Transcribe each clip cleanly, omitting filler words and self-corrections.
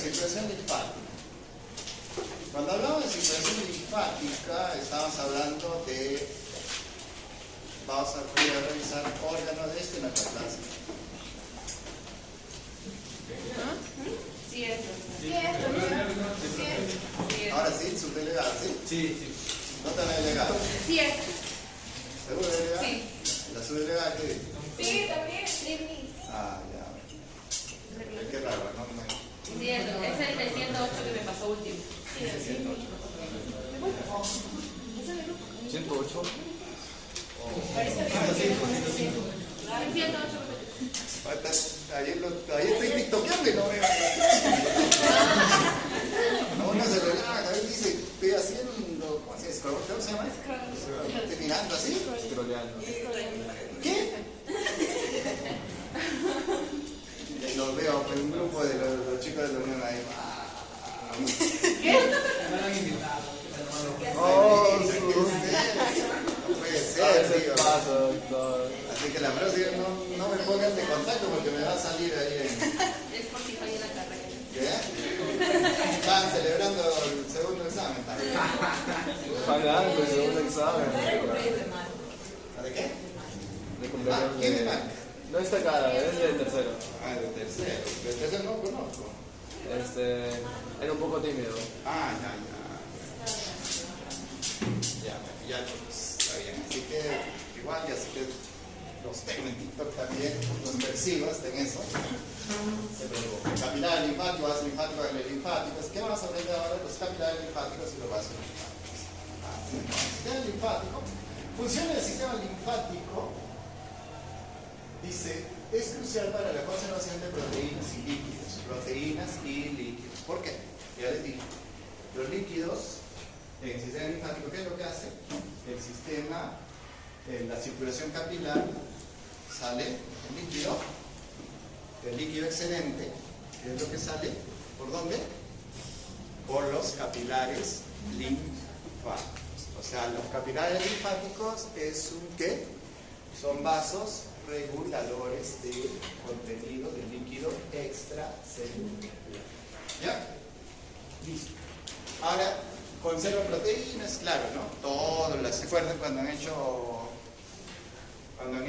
circulación linfática. Cuando hablamos de circulación linfática, estamos hablando de, vamos a revisar órganos de este en nuestra clase. Sí, eso. Ahora sí, subdelegado, ¿sí? Sí. ¿No está la delegada? Sí, es. ¿Seguro delegada? Sí. ¿La subdelegada qué dice? Sí, también. Sí, Ah, ya. Qué raro, ¿no? es el de 108 que me pasó último. Sí, el 108. 108. Ayer estoy tiktokeando y no veo. No, no se relaja, él dice, estoy haciendo, ¿cómo se llama? Estoy mirando así. Scrolleando. ¿Qué? Y los veo con un grupo de los chicos de la Unión ahí. ¿Qué? Oh, no puede ser, tío. paso, doctor. Así que la próxima no me pongan de contacto porque me va a salir ahí en... Es por si falla la carrera. ¿Qué? Están celebrando el segundo examen también. Pagando el segundo examen. ¿De qué? De cumpleaños. ¿Quién es Marc? No está cara, es del tercero. Ah, del tercero. Del tercero no conozco. Era un poco tímido. Ah, ya, pues, está bien. Así que, igual, ya sé que los tengo en TikTok también, los persigo hasta en eso. Capilares linfáticos, vasos linfáticos, ganglios linfáticos. ¿Qué vamos a aprender ahora? Los capilares linfáticos y los vasos linfáticos. El sistema linfático. Funciona el sistema linfático. Dice, es crucial para la conservación de proteínas y líquidos. Proteínas y líquidos. ¿Por qué? Ya les dije. Los líquidos, en el sistema linfático, ¿qué es lo que hace? El sistema, la circulación capilar, sale el líquido excedente, ¿qué es lo que sale? ¿Por dónde? Por los capilares linfáticos. O sea, los capilares linfáticos es un ¿qué? Son vasos reguladores de contenido de líquido extracelular. ¿Ya? Listo. Ahora, conserva proteínas, claro, ¿no? Todos las se acuerdan cuando han hecho ¿cómo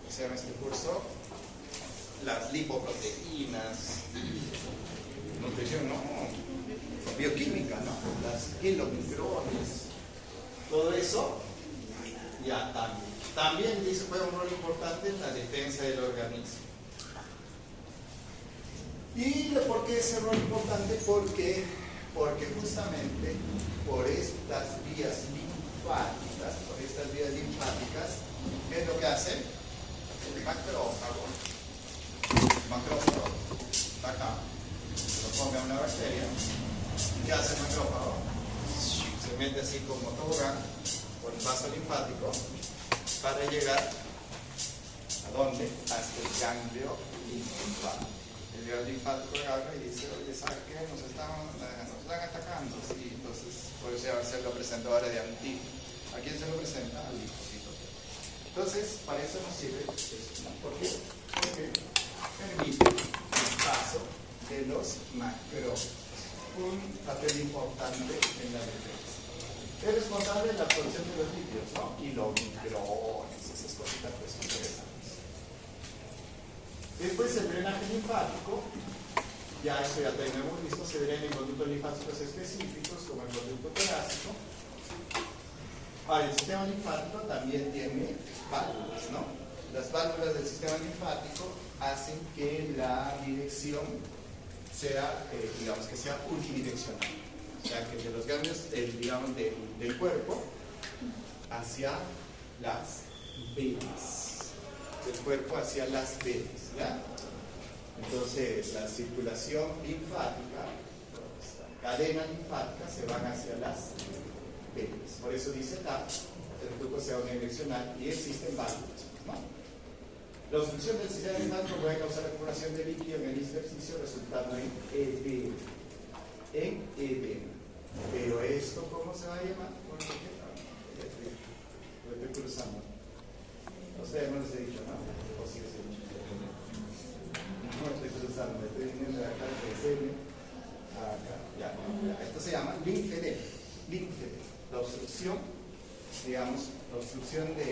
se llama este curso? Las lipoproteínas, nutrición, no, bioquímica, ¿no? Las kilomicrones, todo eso, ya también dice juega un rol importante en la defensa del organismo. ¿Y por qué ese rol importante? Porque justamente por estas vías linfáticas, ¿qué es lo que hace? El macrófago, está acá, se lo ponga una bacteria. ¿Qué hace el macrófago? Se mete así como tobogán por el vaso linfático para llegar ¿a dónde? Hasta el ganglio linfático. El ganglio linfático agarra y dice, oye, ¿sabes qué? Nos están atacando. Sí, entonces, por eso se lo presenta ahora de antígeno. ¿A quién se lo presenta? Al linfocito. Entonces, para eso nos sirve esto. ¿Por qué? Porque permite el paso de los macrófagos. Un papel importante en la defensa. Es responsable de la absorción de los líquidos, ¿no? Y los micrones, esas cositas pues son interesantes. Después el drenaje linfático, ya eso ya tenemos visto, se drena en conductos linfáticos específicos como el conducto torácico. Ahora, el sistema linfático también tiene válvulas, ¿no? Las válvulas del sistema linfático hacen que la dirección sea, digamos, que sea unidireccional. O sea, que de los ganglios, digamos, del cuerpo, hacia las venas, del cuerpo hacia las venas, ¿ya? Entonces, la circulación linfática, la cadena linfática se van hacia las venas. Por eso dice TAP, el flujo sea unidireccional y existen válvulas, ¿no? La obstrucción del sistema linfático puede causar acumulación de líquido en el intersticio resultando en edema. En edema. Pero esto, ¿cómo se va a llamar? Lo estoy cruzando. A ustedes no les he dicho, ¿no? O sí les he dicho. No estoy cruzando, me estoy viniendo de acá, de SM, acá, ya. Esto se llama linfedema. Linfedema. La obstrucción, digamos, la obstrucción de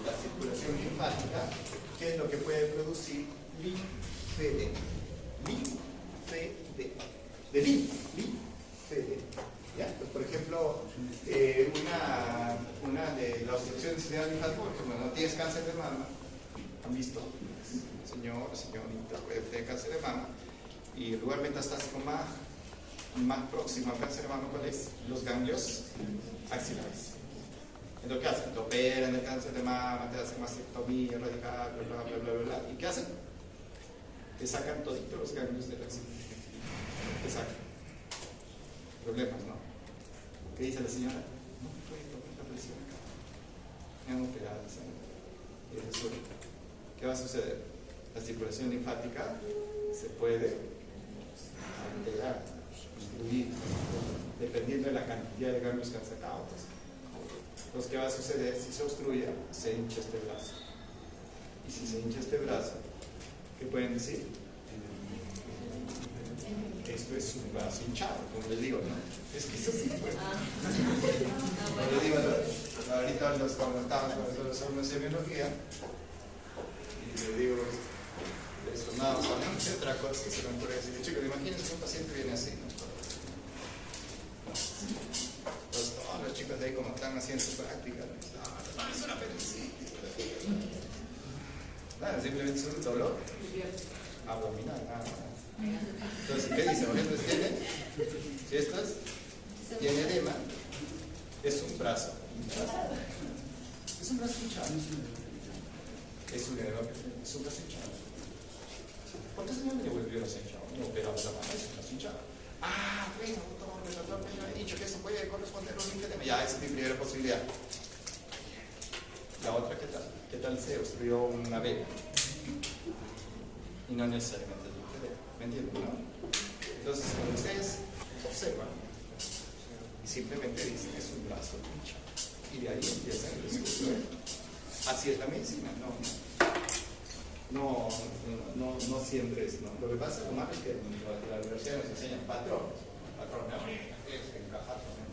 la circulación linfática, que es lo que puede producir linfedema. Linfedema. De linfedema. ¿Ya? Pues, por ejemplo, una de la obstrucción del sistema linfático, por ejemplo, no tienes cáncer de mama, ¿han visto? Señorita, puede tener cáncer de mama, y el lugar metastásico más próximo al cáncer de mama, ¿cuál es? Los ganglios axilares. Entonces, ¿qué hacen? Te operan el cáncer de mama, te hacen mastectomía radical, bla, bla, bla, bla, bla. ¿Y qué hacen? Te sacan toditos los ganglios del axila. Te sacan. Problemas, ¿no? ¿Qué dice la señora? No puede tomar la presión acá. Me han operado, y resulta. ¿Qué va a suceder? La circulación linfática se puede alterar, obstruir, dependiendo de la cantidad de ganglios que han sacado. Entonces, ¿qué va a suceder? Si se obstruye, se hincha este brazo. Y si se hincha este brazo, ¿qué pueden decir? Esto es un brazo hinchado, como les digo, ¿no? Es que eso sí, pues. Como les digo, ahorita cuando estábamos con los alumnos de biología, y les digo, les sonaba solamente otra cosa que se me ocurre decir, chicos, imagínense que un paciente viene así, ¿no? Entonces, todos los chicos de ahí, como están haciendo su práctica, no, es una apendicitis. Nada, simplemente es un dolor abdominal, nada más. Entonces, ¿qué dice? Por ejemplo, si estas tiene edema, es un brazo hinchado. Es un brazo hinchado. Es un edema, es un brazo hinchado. ¿Por qué se me devolvió brazo hinchado? No operamos la mano, es un brazo hinchado. Ah, bueno, doctor, me ha dicho que eso puede corresponder a un linfedema. Ya, esa es mi primera posibilidad. La otra, ¿qué tal? ¿Qué tal se obstruyó una vena? Y no necesariamente. ¿Me entienden? ¿No? Entonces, cuando ustedes observan y simplemente dicen es un brazo hinchado, y de ahí empieza el discurso. Así es la medicina, no siempre es, ¿no? Lo que pasa, lo malo es que en la universidad nos enseñan patrones, es que encajar con el.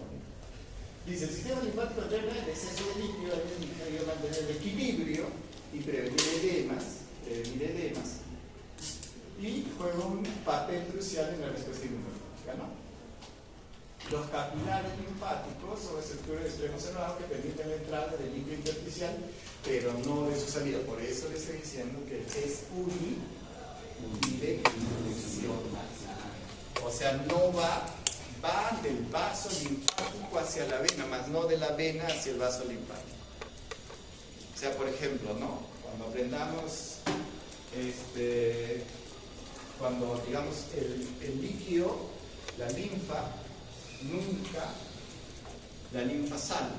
Dice, el sistema linfático alterna el exceso de líquido, ayuda a mantener el equilibrio y prevenir edemas. Y juega un papel crucial en la respuesta inmunológica, ¿no? Los capilares linfáticos son estructuras de extremo cerrado que permiten la entrada del líquido intersticial, pero no de su salida. Por eso les estoy diciendo que es unidireccional. O sea, no va del vaso linfático hacia la vena, más no de la vena hacia el vaso linfático. O sea, por ejemplo, ¿no? Cuando aprendamos cuando digamos el líquido, la linfa, nunca la linfa sale,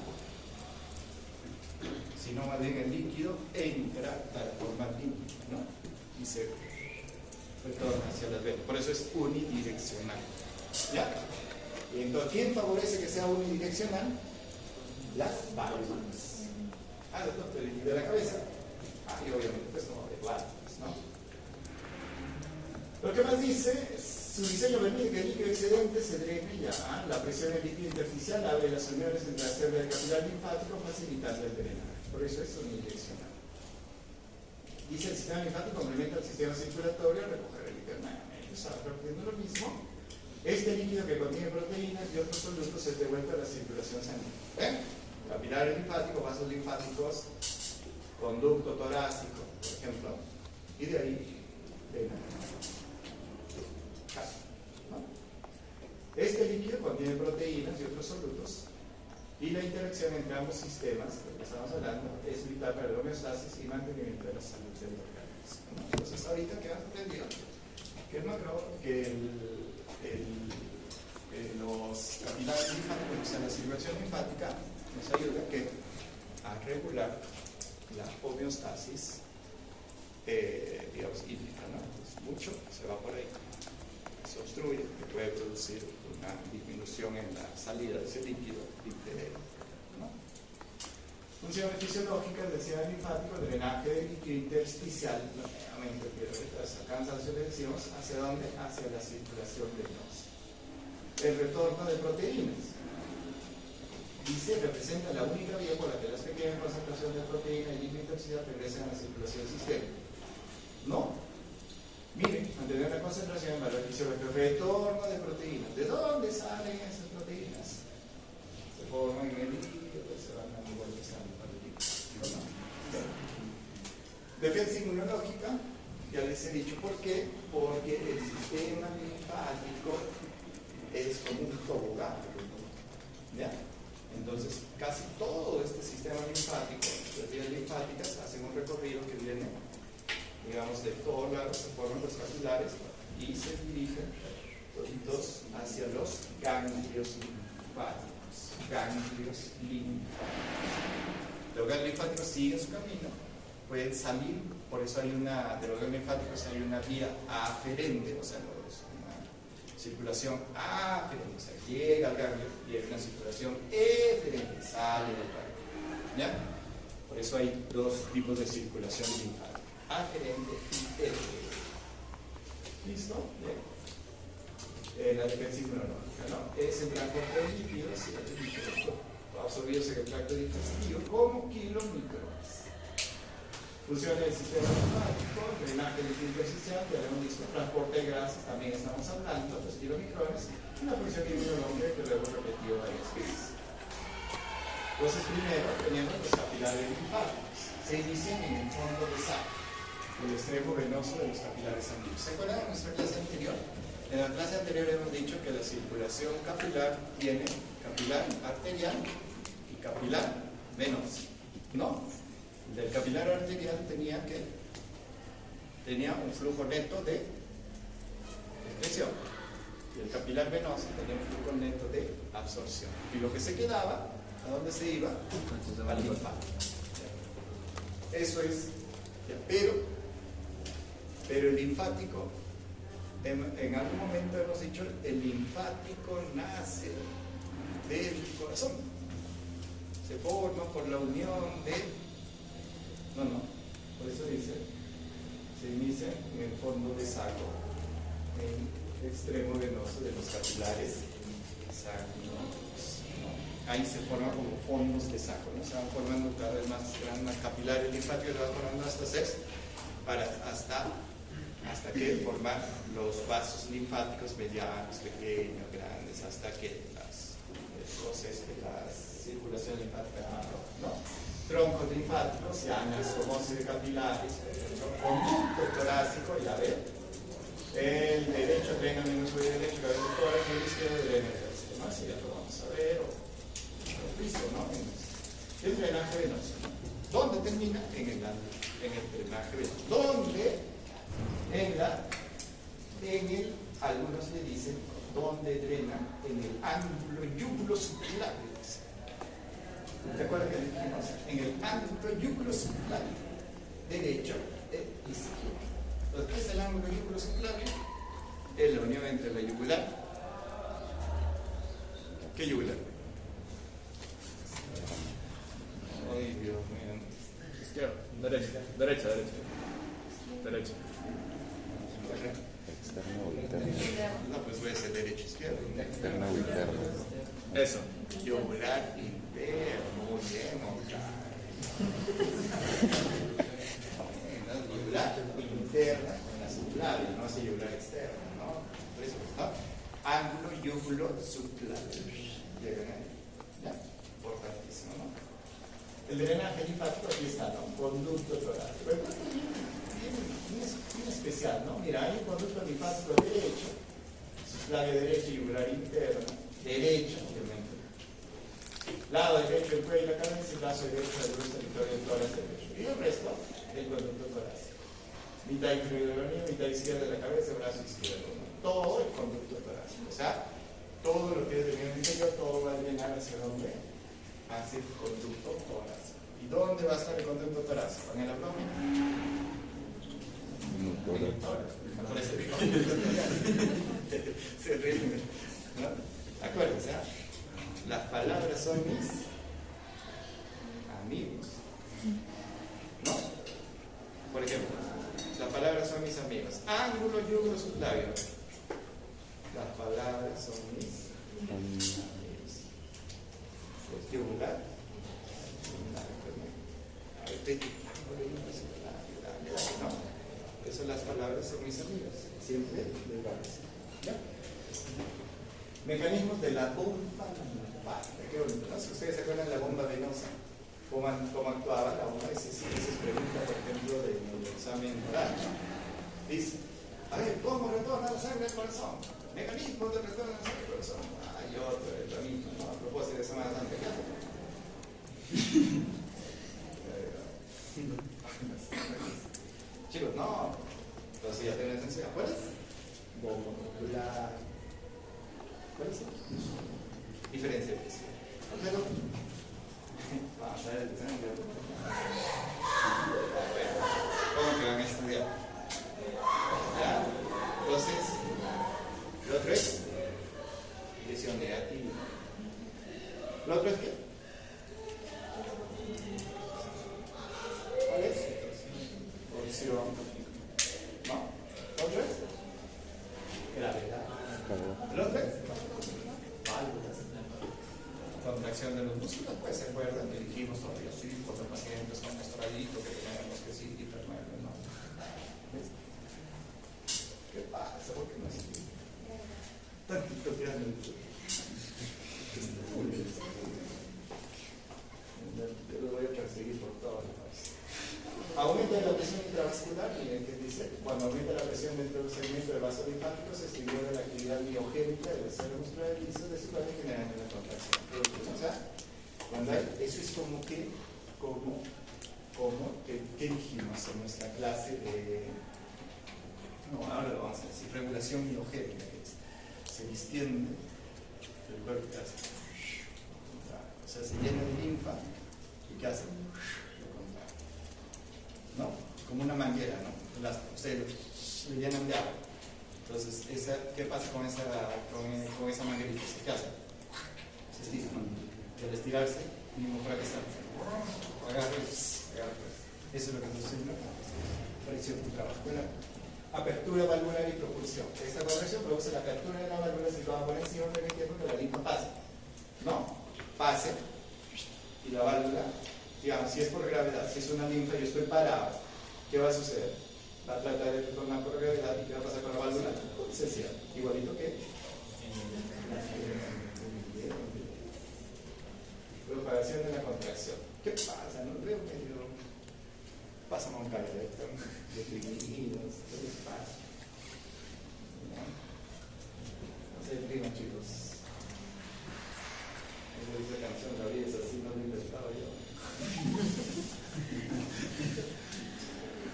sino más bien el líquido entra para formar líquido, ¿no? Y se retorna hacia las venas. Por eso es unidireccional. ¿Ya? Y entonces, ¿quién favorece que sea unidireccional? Las válvulas. Doctor, el líquido de la cabeza. Y obviamente pues no de válvulas, ¿no? Lo que más dice, su diseño permite que el líquido excedente se drene ya. La presión del líquido intersticial abre las uniones entre la célula del capilar linfático, facilitando el drenaje. Por eso es unidireccional. Dice, el sistema linfático complementa el sistema circulatorio al recoger el líquido. Está repitiendo lo mismo. Este líquido que contiene proteínas y otros solutos es devuelto a la circulación sanguínea. Capilares linfáticos, vasos linfáticos, conducto torácico, por ejemplo, y de ahí vena. ¿No? Este líquido contiene proteínas y otros solutos Y la interacción entre ambos sistemas, de lo que estamos hablando, es vital para la homeostasis y mantenimiento de la salud del organismo, ¿no? Entonces, ahorita que has aprendido los capilares linfáticos, o sea, la circulación linfática, nos ayuda a regular la homeostasis, digamos, hídrica, ¿no? Entonces, mucho se va por ahí. Se obstruye, que puede producir una disminución en la salida de ese líquido, ¿no? Funciones fisiológicas, decía el linfático, drenaje del líquido intersticial, nuevamente, pero hasta cansancio le decimos, ¿hacia dónde? Hacia la circulación venosa. El retorno de proteínas. Dice, representa la única vía por la que las pequeñas concentraciones de proteína y líquido intersticial regresan a la circulación sistémica. No. Miren, mantener la concentración en valor fisiológico. Retorno de proteínas. ¿De dónde salen esas proteínas? Se forman en el líquido, se van dando vueltas al líquido. ¿No? Defensa inmunológica, ya les he dicho por qué. Porque el sistema linfático es como un tobogán. ¿Ya? Entonces, casi todo este sistema linfático, las vías linfáticas, hacen un recorrido que viene, digamos, de todos lados, se forman los capilares y se dirigen toditos hacia los ganglios linfáticos. Ganglios linfáticos. Los ganglios linfáticos siguen su camino, pueden salir, por eso hay de los ganglios linfáticos hay una vía aferente, o sea, circulación aferente, o sea, llega al ganglio y hay una circulación eferente, sale del ganglio, ¿ya? Por eso hay dos tipos de circulación linfática, aferente y eferente. ¿Listo? Bien. La defensa inmunológica, ¿no? Es el transporte de líquidos, absorbidos en el tracto digestivo como kilomicrones. Funciones del sistema linfático, drenaje del líquido intersticial, ya lo hemos visto, transporte de grasas, también estamos hablando, los kilomicrones, y una función inmunológica que lo hemos repetido varias veces. Entonces, primero tenemos los capilares linfáticos. Se inician en el fondo de saco, el extremo venoso de los capilares sanguíneos. ¿Se acuerdan de nuestra clase anterior? En la clase anterior hemos dicho que la circulación capilar tiene capilar arterial y capilar venoso, ¿no? El capilar arterial tenía un flujo neto de excreción y el capilar venoso tenía un flujo neto de absorción. Y lo que se quedaba, ¿a dónde se iba? Al linfático. Eso es, pero el linfático, en algún momento hemos dicho, el linfático nace del corazón. Se forma por la unión de... No, por eso dice, se inicia en el fondo de saco, en el extremo venoso de los capilares sanguíneos, ¿no? Ahí se forman como fondos de saco, ¿no? Se van formando cada vez más grandes capilares linfáticos, se van formando hasta 6, hasta que forman los vasos linfáticos medianos, pequeños, grandes, hasta que la circulación linfática, ¿no? Troncos linfáticos, llanas, homosis de capilares, conducto torácico, ya ven, el derecho drena menos el derecho, el tórax y el izquierdo drena el sistema, así ya lo vamos a ver, listo, ¿no? El drenaje venoso. ¿Dónde termina? En el drenaje venoso. ¿Dónde? Algunos le dicen, ¿dónde drena? En el ángulo yúgulo subclavio. ¿Te acuerdas que dijimos? En el ángulo yúgulo subclavio, derecho e izquierdo. Entonces, ¿qué es el ángulo yúgulo subclavio? Es la unión entre la yugular. ¿Qué yugular? Ay, Dios mío. Izquierda, derecha. Externo o interno. No, pues puede ser derecho-izquierdo. Externo o interno. Eso. Yugular interno, muy bien, la yugular interna con la subclavia, no hace yugular externa, ¿no? Por eso, ¿no? Ángulo yúgulo subclavio. Llegan ahí, ¿ya? Importantísimo, ¿no? El drenaje linfático aquí está, ¿no? Conducto torácico. Bien especial, ¿no? Mira, hay un conducto linfático derecho, subclavio derecho, yugular interno, derecho, obviamente. Lado derecho del cuello y la cabeza, brazo derecho del grueso territorio del tórax derecho. Y el resto del conducto torácico. Mitad inferior del hornillo, mitad izquierda de la cabeza, brazo izquierdo. Todo el conducto torácico. O sea, todo lo que es del miembro inferior, todo va a llenar hacia dónde? Hacia el conducto torácico. ¿Y dónde va a estar el conducto torácico? ¿En el abdomen? Por eso digo. Se ríen, ¿no? Acuérdense, ¿eh? Las palabras son mis amigos. ¿No? Por ejemplo, las palabras son mis amigos. Ángulo, yugo, subclavio. Las palabras son mis amigos. Yugular. ¿No? Eso las palabras son mis amigos. Siempre les va a decir. ¿Ya? Mecanismos de la bomba linfática. Qué bonito, ¿no? Si ustedes se acuerdan de la bomba venosa, cómo actuaba la bomba, esa es pregunta, por ejemplo, del examen oral. Dice, a ver, ¿cómo retorna la sangre al corazón? Mecanismos de retorno de la sangre al corazón. Hay otro, es lo mismo, ¿no? A propósito de Semana Santa, ¿qué hace? Chicos, no. Entonces ya tienen esencia. ¿Cuál es? Bomba popular. ¿Cuál es? Diferencia de presión. Pero, vamos a ver el examen. ¿Cómo que van a estudiar? ¿Ya? Entonces, lo otro es lesión negativa. ¿Lo otro es qué? ¿Cuál es? Torsión. ¿No? ¿Lo otro es? Gravedad. ¿Lo otro es? Válvulas. Contracción de los músculos, pues se acuerdan que dijimos todavía, sí, por los pacientes con estradito que tenemos que sí, hipermuebles, ¿no? ¿Ves? ¿Qué pasa? ¿Por qué no es tantito grande? Yo lo voy a perseguir por todo el país. Aumenta la presión intravascular, miren que dice, cuando aumenta la presión dentro del segmento del vaso linfático, se estimula la actividad miogénica del célula muscular del liso de su cuerpo generando una contracción. O sea, cuando hay, eso es como que, ¿qué dijimos en nuestra clase de, no, ahora lo vamos a decir, regulación miogénica, que es, se distiende el cuerpo que hace, o sea, se llena de linfa, ¿y qué hace? ¿No? Como una manguera, ¿no? Ustedes le llenan de agua. Entonces, ¿qué pasa con esa manguerita? ¿Qué hace? Se estira, ¿no? Y al estirarse, mismo fracasar. Agarra. Eso es lo que nos enseña. Presión intravascular. Apertura valvular y propulsión. Esta contracción produce la apertura de la válvula situada por encima, permitiendo que la linfa pase. ¿No? Pase. Y la válvula, digamos, si es por gravedad, si es una linfa y yo estoy parado, ¿qué va a suceder? La trata de retornar por gravedad, ¿y qué va a pasar con la válvula? Se cierra, igualito que propagación de la contracción. ¿Qué pasa? No veo medio. Pasa con caleta, deprimidos, ¿qué les pasa? No se depriman, chicos. Esa canción, la vida es así, no lo he inventado yo.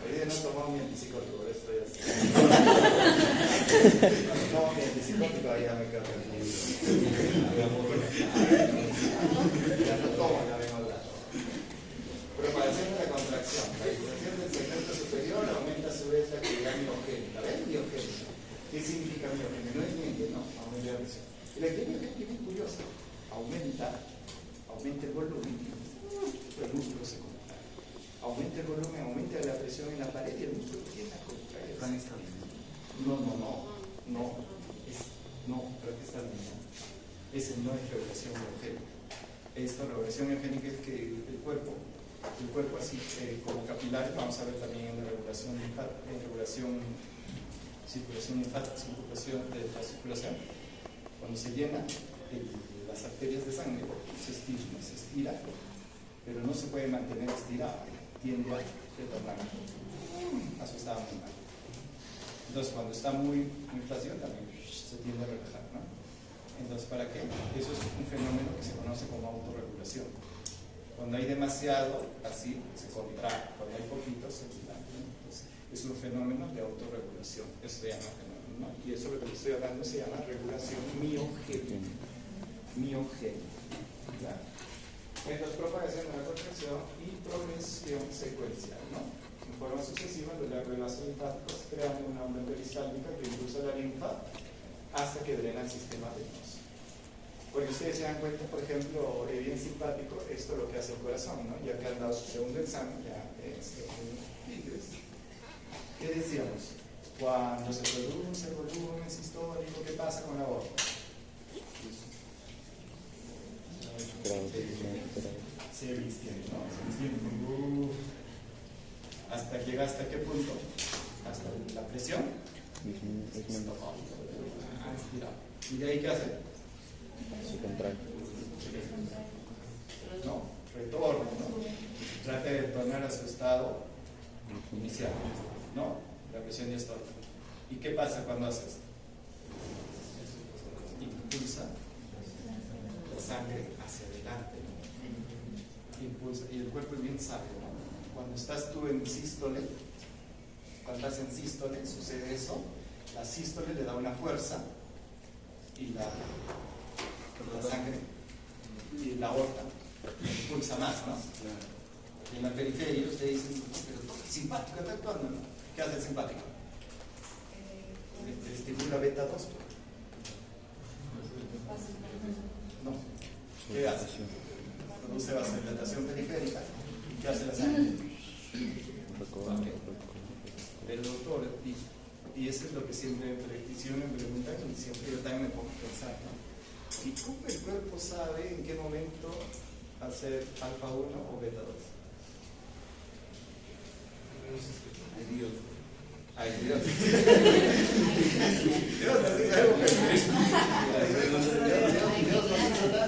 Hoy día no he tomado mi antipsicótico, por eso estoy así. No tomo mi antipsicótico, ahí ya me quedo tranquilo. Ya no tomo, ya vengo hablando. Propagación de la contracción. La distensión del segmento superior aumenta a su vez la actividad miogénica. ¿Ven? Miogénica. ¿Qué significa miogénica? No es miente, ¿no? Aumenta la presión. Y la actividad miogénica es muy curiosa. Aumenta el volumen, el músculo se contrae. Aumenta el volumen, aumenta la presión en la pared y el músculo tiende a contraer. No, pero que está bien. Ese no es regulación miogénica. Esta regulación miogénica es que el cuerpo así como capilares, vamos a ver también en la regulación linfática, en circulación linfática, circulación de la circulación, cuando se llena las arterias de sangre, se estira, pero no se puede mantener estirado, tiende a retornar a su estado normal. Entonces, cuando está muy flácido, también se tiende a relajar, ¿no? Entonces, ¿para qué? Eso es un fenómeno que se conoce como autorregulación. Cuando hay demasiado, así se contrae. Cuando hay poquito, se dilata. Entonces, es un fenómeno de autorregulación. Eso se llama fenómeno, ¿no? Y eso lo que estoy hablando se llama regulación miogénica. Miogénica. ¿Ya? Entonces, propagación de la contracción y progresión secuencial, ¿no? En forma sucesiva, los vasos linfáticos crean una onda peristáltica que impulsa la linfa hasta que drena el sistema venoso. Porque ustedes se dan cuenta, por ejemplo, bien simpático, esto es lo que hace el corazón, ¿no? Ya que han dado su segundo examen, ya es un tigres. ¿Qué decíamos? Cuando se produce el volumen sistólico, ¿qué pasa con la voz? Se distiende, ¿no? Se distiende. ¿Hasta llega hasta qué punto? Hasta la presión. ¿Y de ahí qué hace? Se contrae. No, retorno, ¿no? Trata de retornar a su estado inicial, ¿no? La presión diastólica. ¿Y qué pasa cuando hace esto? Impulsa la sangre hacia adelante, ¿no? Impulsa, y el cuerpo es bien sabio, ¿no? Cuando estás tú en sístole, cuando estás en sístole, sucede eso. La sístole le da una fuerza y la sangre y la aorta impulsa más, ¿no? Y en la periferia ustedes dicen, pero simpático está actuando, ¿no? ¿Qué hace el simpático? Estimula beta 2. No. ¿Qué hace? Produce vasodilatación periférica. ¿Y qué hace la sangre? Pero doctor, y eso es lo que siempre me preguntan y siempre yo también me pongo a pensar, ¿no? ¿Y cómo el cuerpo sabe en qué momento hacer alfa 1 o beta 2? Ay Dios. Ay Dios. Dios nos dice algo que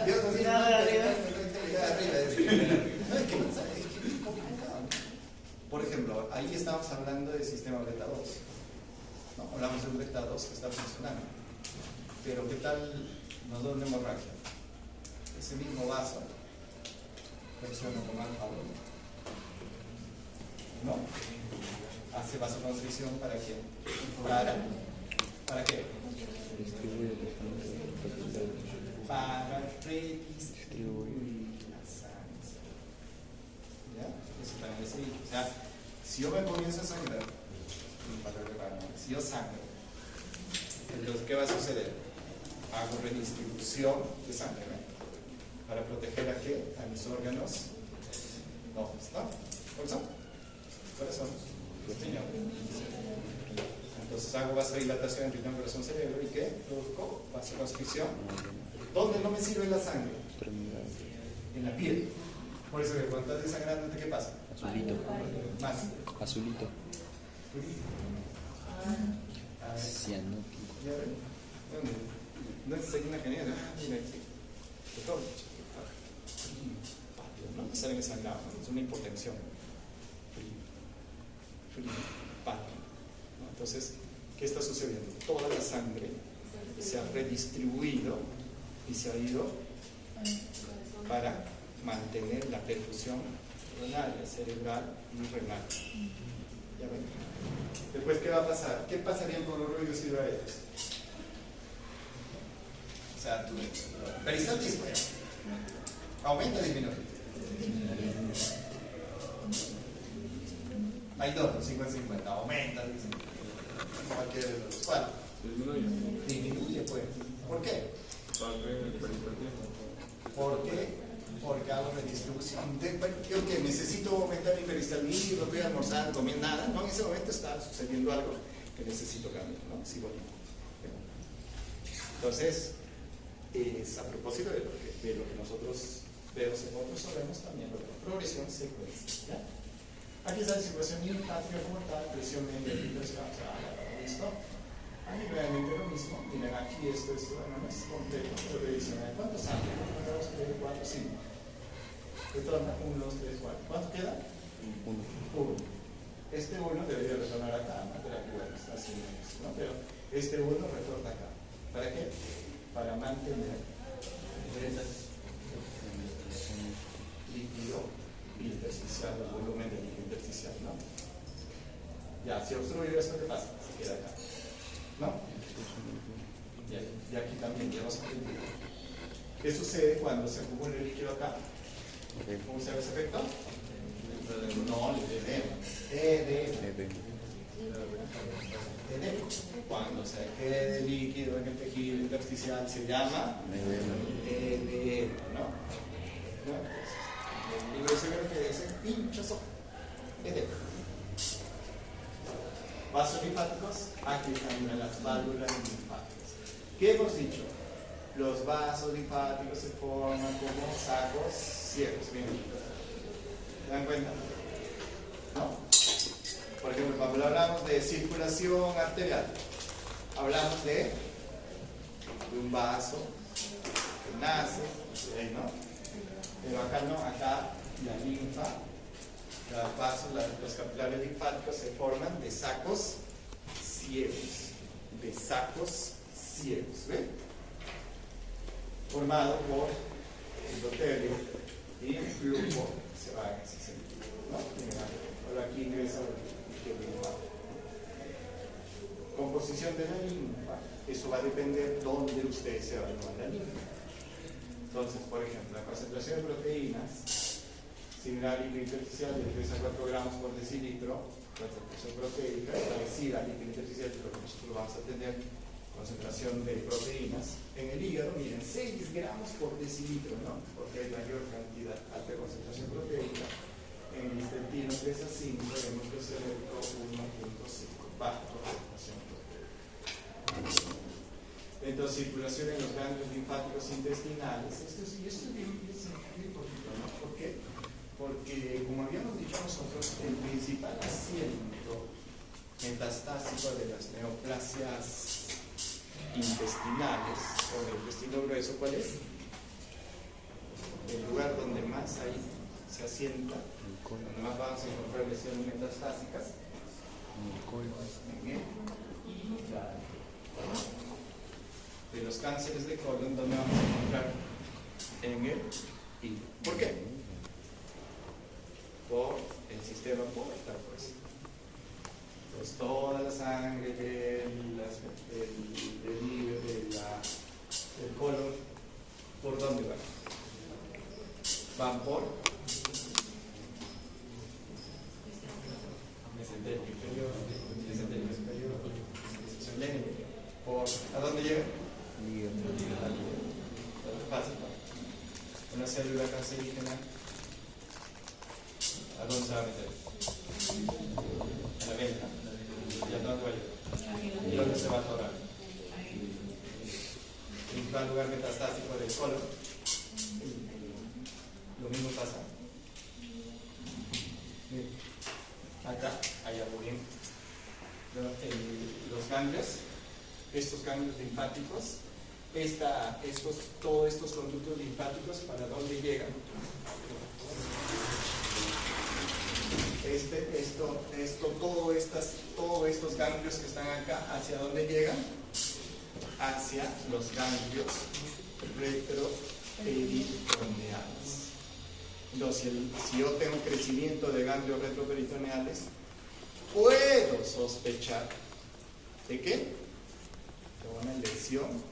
Dios nos dice arriba. No, es que es complicado. Por ejemplo, ahí estamos hablando del sistema beta 2. ¿No? Hablamos de un beta 2 que está funcionando. Pero ¿qué tal nos da una hemorragia? Ese mismo vaso funciona con alfa 1. ¿No? Hace vasoconstricción ¿para qué? ¿Para qué? Para redistribuir la sangre. ¿Ya? Eso también es dicho. O sea, si yo me comienzo a sangrar, si yo sangro, entonces ¿qué va a suceder? Hago redistribución de sangre, ¿no? Para proteger a qué? A mis órganos. No, ¿no? Corazón. Entonces hago vasodilatación entre riñón, corazón, cerebro. ¿Y qué? Produzco vasoconstricción. ¿Dónde no me sirve la sangre? En la piel. Por eso que cuando estás desangrándote, ¿qué pasa? Azulito. Más. Azulito. Cianótico. ¿Ya ven? No es una genial. Mira aquí. Todo. No necesariamente sangrado, es una hipotensión. ¿No? Entonces, ¿qué está sucediendo? Toda la sangre se ha redistribuido y se ha ido para mantener la perfusión renal, cerebral y renal. ¿Ya ven? Después, ¿qué va a pasar? ¿Qué pasaría con los ruidos hidroaéreos? O sea, tu peristaltismo aumenta o disminuye. Hay dos, 50-50, aumenta, cualquiera de los cuales. Disminuye, pues. ¿Por qué? ¿Por qué? Porque hago redistribución. Yo que necesito aumentar mi peristaltismo, no estoy almorzando, comiendo nada, no, en ese momento está sucediendo algo que necesito cambiar, ¿no? Sí, bueno. Entonces, es a propósito de lo que nosotros vemos en otros sabemos también lo de la progresión secuencia. Aquí está la circulación linfática como tal, presión media, presión, ¿listo? Aquí realmente lo mismo. Miren, aquí esto no es completo, pero revisión. ¿Cuántos salen? 1, 2, 3, 4, 5. Retorna 1, 2, 3, 4. ¿Cuánto queda? 1. Este 1 debería retornar acá, ¿no? Pero aquí, bueno, está así, ¿no? Pero este 1 retorna acá. ¿Para qué? para mantener el líquido intersticial, el volumen del líquido intersticial, ¿no? Ya, si obstruye esto, ¿qué pasa? Se queda acá, ¿no? Y aquí también ya hemos aprendido. ¿Qué sucede cuando se acumula el líquido acá? ¿Cómo se ve ese efecto? No, el edema. Cuando se quede líquido en el tejido intersticial se llama edema, ¿no? El libro severo que dice pinchazo, edema. Vasos linfáticos, aquí están las válvulas linfáticas. ¿Qué hemos dicho? Los vasos linfáticos se forman como sacos ciegos. ¿Se dan cuenta? ¿No? Por ejemplo, cuando hablamos de circulación arterial, hablamos de un vaso que nace, ¿no? Pero acá no, acá la linfa, los vasos, los capilares linfáticos se forman de sacos ciegos. De sacos ciegos, ¿ven? Formado por endotelio y flujo, se va en ese sentido, ¿no? Ahora aquí ingresa el líquido linfático. Composición de la linfa, eso va a depender de dónde usted se va a tomar la linfa. Entonces, por ejemplo, la concentración de proteínas similar al líquido intersticial de 3 a 4 gramos por decilitro, concentración proteica parecida al líquido intersticial, pero que nosotros lo vamos a tener concentración de proteínas en el hígado, miren, 6 gramos por decilitro, ¿no? Porque hay mayor cantidad, alta concentración proteica. En el intestino 3 a 5, vemos que se redujo 1.5, baja concentración proteica. Entonces, circulación en los ganglios linfáticos intestinales. Esto es bien importante, ¿no? ¿Por qué? Porque, como habíamos dicho nosotros, el principal asiento metastásico de las neoplasias intestinales o del intestino grueso, ¿cuál es? El lugar donde más ahí se asienta, donde más vamos a encontrar lesiones metastásicas. En el de los cánceres de colon, donde vamos a encontrar en el hígado. ¿Por qué? Por el sistema portal, pues. Pues toda la sangre del colon, ¿por dónde van? Van por mesenterio inferior, mesenterio superior, por ¿a dónde llega? Fácil, ¿no? Una célula cancerígena, ¿a dónde se va a meter? A la vena. ¿Y a dónde va a llegar? ¿Y dónde se va a atorar? En el lugar metastásico del colon. Lo mismo pasa. Acá hay algo bien. Los ganglios, estos ganglios linfáticos, todos estos conductos linfáticos, ¿para dónde llegan? Todos estos ganglios que están acá, ¿hacia dónde llegan? Hacia los ganglios retroperitoneales. Entonces, si yo tengo crecimiento de ganglios retroperitoneales, puedo sospechar de qué? De una lesión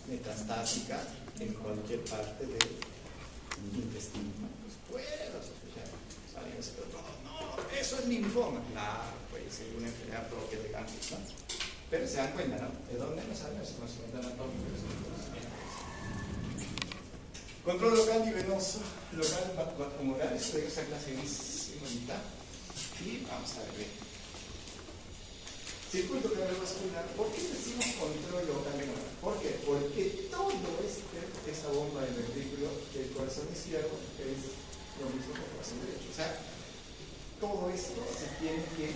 metastásica en cualquier parte del intestino. Pues puedo sospechar. No, eso es linfoma. Claro, puede ser una enfermedad propia de ganglios, ¿no? Pero se dan cuenta, ¿no? ¿De dónde nos salen los conocimientos anatómicos? Control local y venoso, local vacuomolar, esto de esa clase bonita. Y vamos a ver. Circuito cardiovascular. ¿Por qué decimos control local venoso? ¿Por qué? Porque todo esta bomba del ventrículo del corazón izquierdo es lo mismo que el corazón derecho. O sea, todo esto se tiene que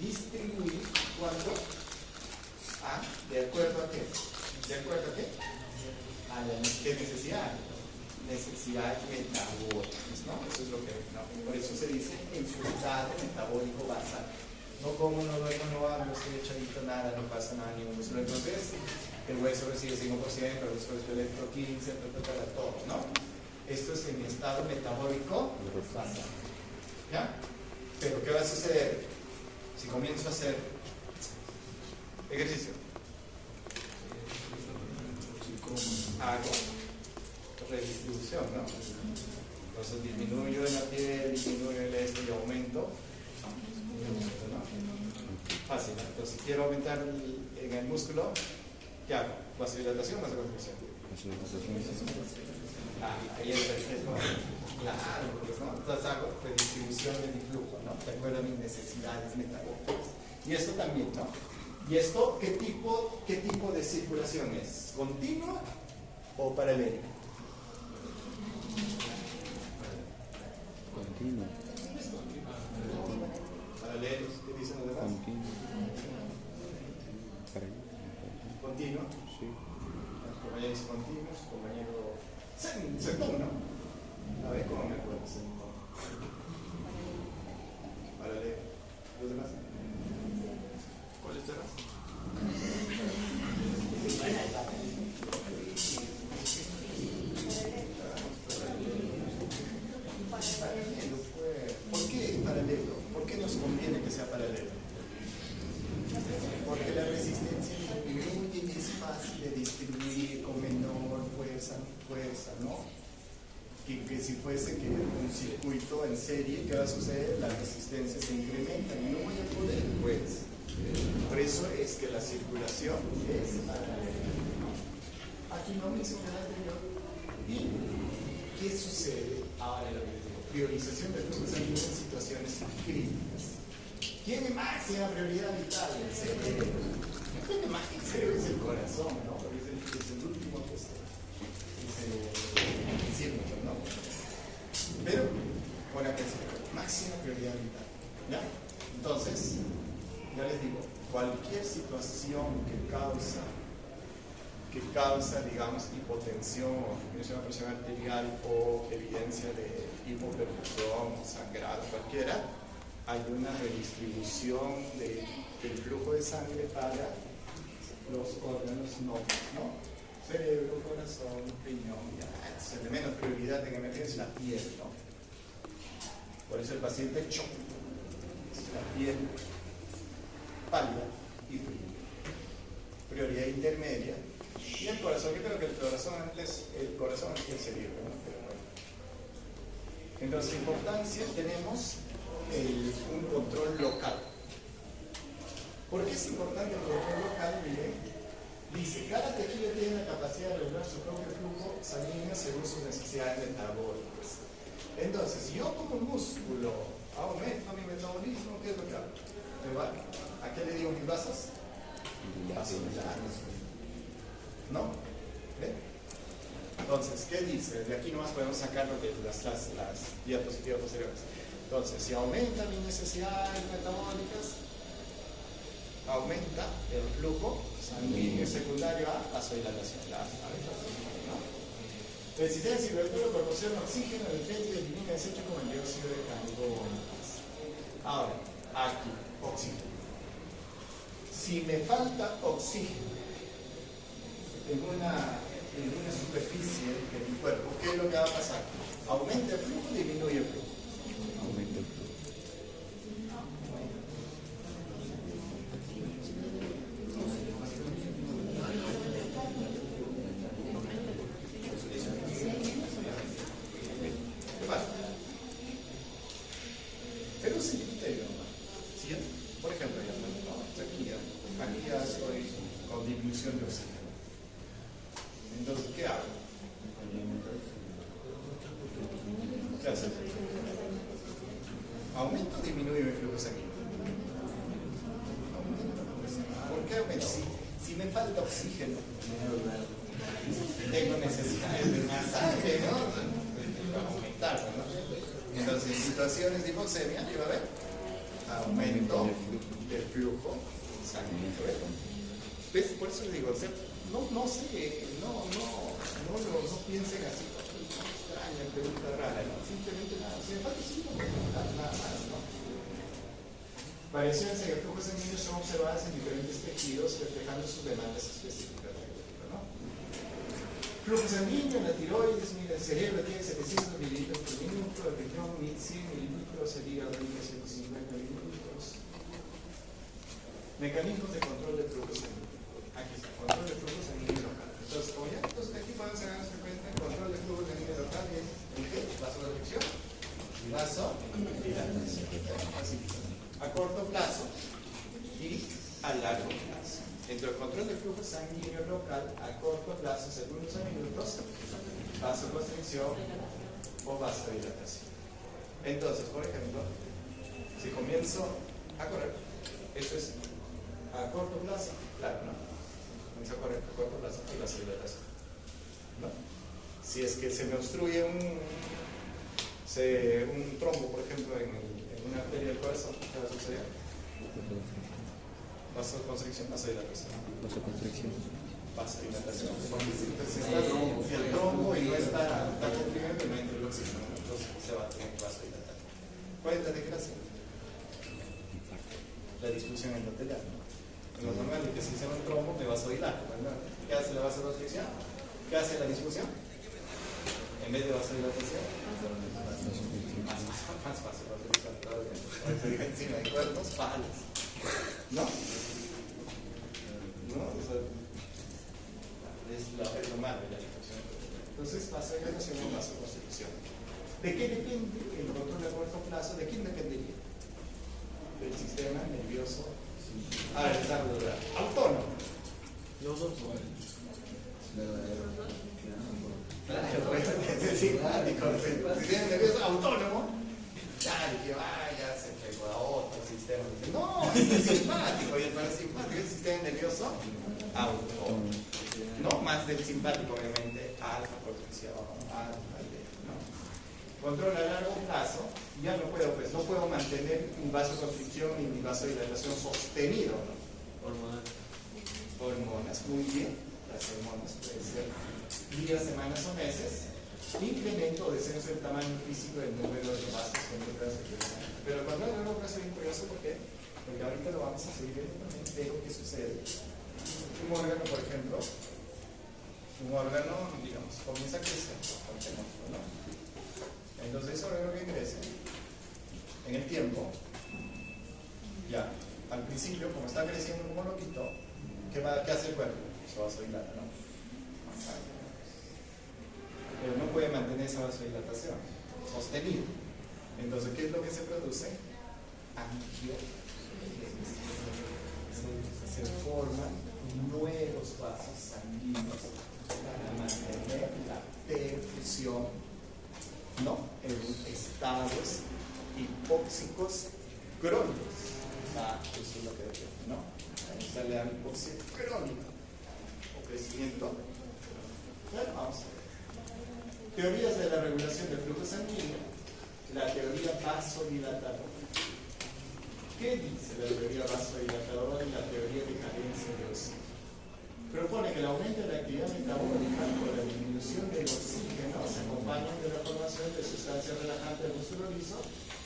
distribuir cuando ¿de acuerdo a qué? ¿De acuerdo a qué? A la necesidad metabólicas, ¿no? Eso es lo que, ¿no? Por eso se dice en su estado metabólico basal. No como, no duermo, no hablo, estoy echadito, nada, no pasa nada, ningún músculo. Entonces, el hueso recibe 5%, el músculo esquelético 15%, todo, ¿no? Esto es en mi estado metabólico basal. ¿Ya? Pero, ¿qué va a suceder si comienzo a hacer ejercicio? Hago redistribución, ¿no? Entonces disminuyo en la piel, disminuyo el y aumento. ¿No? Fácil, ¿no? Entonces, si quiero aumentar en el músculo, ¿qué hago? ¿Vasodilatación o vasoconstricción? Ahí está el ejemplo. Claro, pues, ¿no? Entonces hago redistribución de mi flujo, ¿no? De acuerdo a mis necesidades metabólicas. Y esto también, ¿no? ¿Y esto qué tipo de circulación es? ¿Continua o paralela? Continuo. Paralelos, ¿qué dicen los demás? Continuo. Continuo. Sí. Los compañeros continuos, compañero Sentón, ¿no? A ver cómo me acuerdo Sentón. Paralelo. ¿Los demás? ¿Cuáles serán? Paralelo, pues. ¿Por qué paralelo? ¿Por qué nos conviene que sea paralelo? Porque la resistencia disminuye y es fácil de distribuir con menor fuerza, ¿no? Que si fuese que un circuito en serie, ¿qué va a suceder? La resistencia se incrementa y no voy a poder, pues. Por eso es que la circulación es paralela. Aquí no mencionaste yo. ¿Y qué sucede ahora en la priorización del flujo sanguíneo en situaciones críticas? Tiene máxima prioridad vital el cerebro. No tiene más que el cerebro, es el corazón, ¿no? Porque es el último que es el círculo, ¿no? Pero, por acá sí, máxima prioridad vital. ¿Ya? Entonces, ya les digo, cualquier situación que causa, digamos, hipotensión o disminución de presión arterial o evidencia de hipoperfusión, sangrado, cualquiera, hay una redistribución del flujo de sangre para los órganos no. Cerebro, corazón, riñón, ya. Entonces, el de menos prioridad en emergencia es la piel, ¿no? Por eso el paciente choca. La piel pálida y fría. Prioridad intermedia. Y el corazón, yo creo que el corazón antes que el cerebro, ¿no? Pero bueno. Entonces, importancia, tenemos un control local. ¿Por qué es importante el control local? Miren, dice, cada tejido tiene la capacidad de regular su propio flujo sanguíneo según sus necesidades metabólicas. Entonces, si yo como músculo aumento mi metabolismo, ¿qué es lo que hago? ¿A qué le digo mis vasos? Vasodilatos. ¿No? ¿Ven? Entonces, ¿qué dice? De aquí nomás podemos sacarlo de las diapositivas posteriores. Entonces, si aumenta mis necesidades metabólicas, aumenta el flujo sanguíneo secundario a vasodilatación. ¿No? Resistencia circulatoria proporciona oxígeno, nutrientes y elimina desecho como el dióxido de carbono. Ahora, aquí, oxígeno. Si me falta oxígeno en una superficie de mi cuerpo, ¿qué es lo que va a pasar? ¿Aumenta el flujo o disminuye el flujo? Aumenta el flujo. ¿Qué pasa? Pero es un criterio nomás. ¿Siguiente? Por ejemplo, aquí ya estoy con disminución de oxígeno. Entonces, ¿qué hago? ¿Qué haces? ¿Aumento o disminuyo mi flujo sanguíneo? ¿Por qué aumento? Si me falta oxígeno, tengo necesidades de más sangre, ¿no? Para aumentarlo, ¿no? Entonces, en situaciones de hipoxemia, ¿qué va a haber? Aumento del flujo sanguíneo. ¿Ves? Por eso les digo, o sea, no piensen así, extraña, pregunta rara, ¿no? Simplemente nada, si me falta oxígeno, nada más, ¿no? Variaciones en el flujo sanguíneo son observadas en diferentes tejidos, reflejando sus demandas específicas. ¿No? Flujo sanguíneo en la tiroides, mira, el cerebro tiene 700 mililitros por minuto, el riñón 1100 mililitros, el hígado 1150 mililitros. Mecanismos de control de flujo sanguíneo. Aquí está, control de flujo sanguíneo local. Entonces, como ya, aquí podemos hacer nuestra cuenta, el control de flujo sanguíneo local es el qué, vasodilatación y vasodilatación. A corto plazo y a largo plazo. Entre el control de flujo sanguíneo local a corto plazo, segundos a minutos, vasoconstricción o vasodilatación. Entonces, por ejemplo, si comienzo a correr, eso es a corto plazo, claro, ¿no? Comienzo a correr a corto plazo y vasodilatación, ¿no? Si es que se me obstruye un trombo, por ejemplo, en una arteria del corazón, ¿qué va a suceder? Vasoconstricción, vasodilatación. Vasoconstricción. Vasodilatación. Si el trombo y no está comprimido, no entra el oxígeno, entonces se va a tener que vasodilatar. ¿Cuál es la desgracia? La disfunción endotelial, ¿no? Lo normal es que si se va un trombo, me vasodilata, ¿verdad? ¿Qué hace la vasoconstricción? ¿Qué hace la disfunción? En vez de vasodilatación, más fácil, encima de cuernos, palos. ¿No? ¿No? Es lo malo de la disfunción. Entonces, vasodilatación o vasoconstricción. ¿De qué depende el control a corto plazo? ¿De quién dependería? Del sistema nervioso. A ver, autónomo. Los dos. Es simpático, si tiene nervioso autónomo, ya dije, ya se pegó a otro sistema. Dice, no, es simpático, y el parasimpático es el sistema nervioso autónomo. No más del simpático, obviamente, alfa protección, alfa, ¿no? Control a largo plazo, ya no puedo mantener mi vasoconstricción y mi vasodilatación sostenido, ¿no? Hormonas, muy bien, las hormonas pueden ser días, semanas o meses, incremento o descenso del tamaño físico del número de vasos que encuentras aquí. Pero el control a largo plazo es bien curioso, ¿por qué? Porque ahorita lo vamos a seguir viendo también, pero ¿qué sucede? Un órgano, por ejemplo, digamos, comienza a crecer, ¿no? Entonces ese órgano que crece, en el tiempo, ya, al principio, como está creciendo como loquito, ¿qué hace el cuerpo? Se vasodilata, ¿no? Pero no puede mantener esa vasodilatación sostenida. Entonces, ¿qué es lo que se produce? Se forman nuevos vasos sanguíneos para mantener la perfusión, ¿no? En estados hipóxicos crónicos. Eso es lo que depende, ¿no? Ahí sale la hipoxia crónica o crecimiento. Bueno, vamos a ver. Teorías de la regulación del flujo sanguíneo. La teoría vasodilatadora. ¿Qué dice la teoría vasodilatadora y la teoría de carencia de oxígeno? Propone que el aumento de la actividad metabólica con la disminución del oxígeno se acompañan de la formación de sustancias relajantes del músculo liso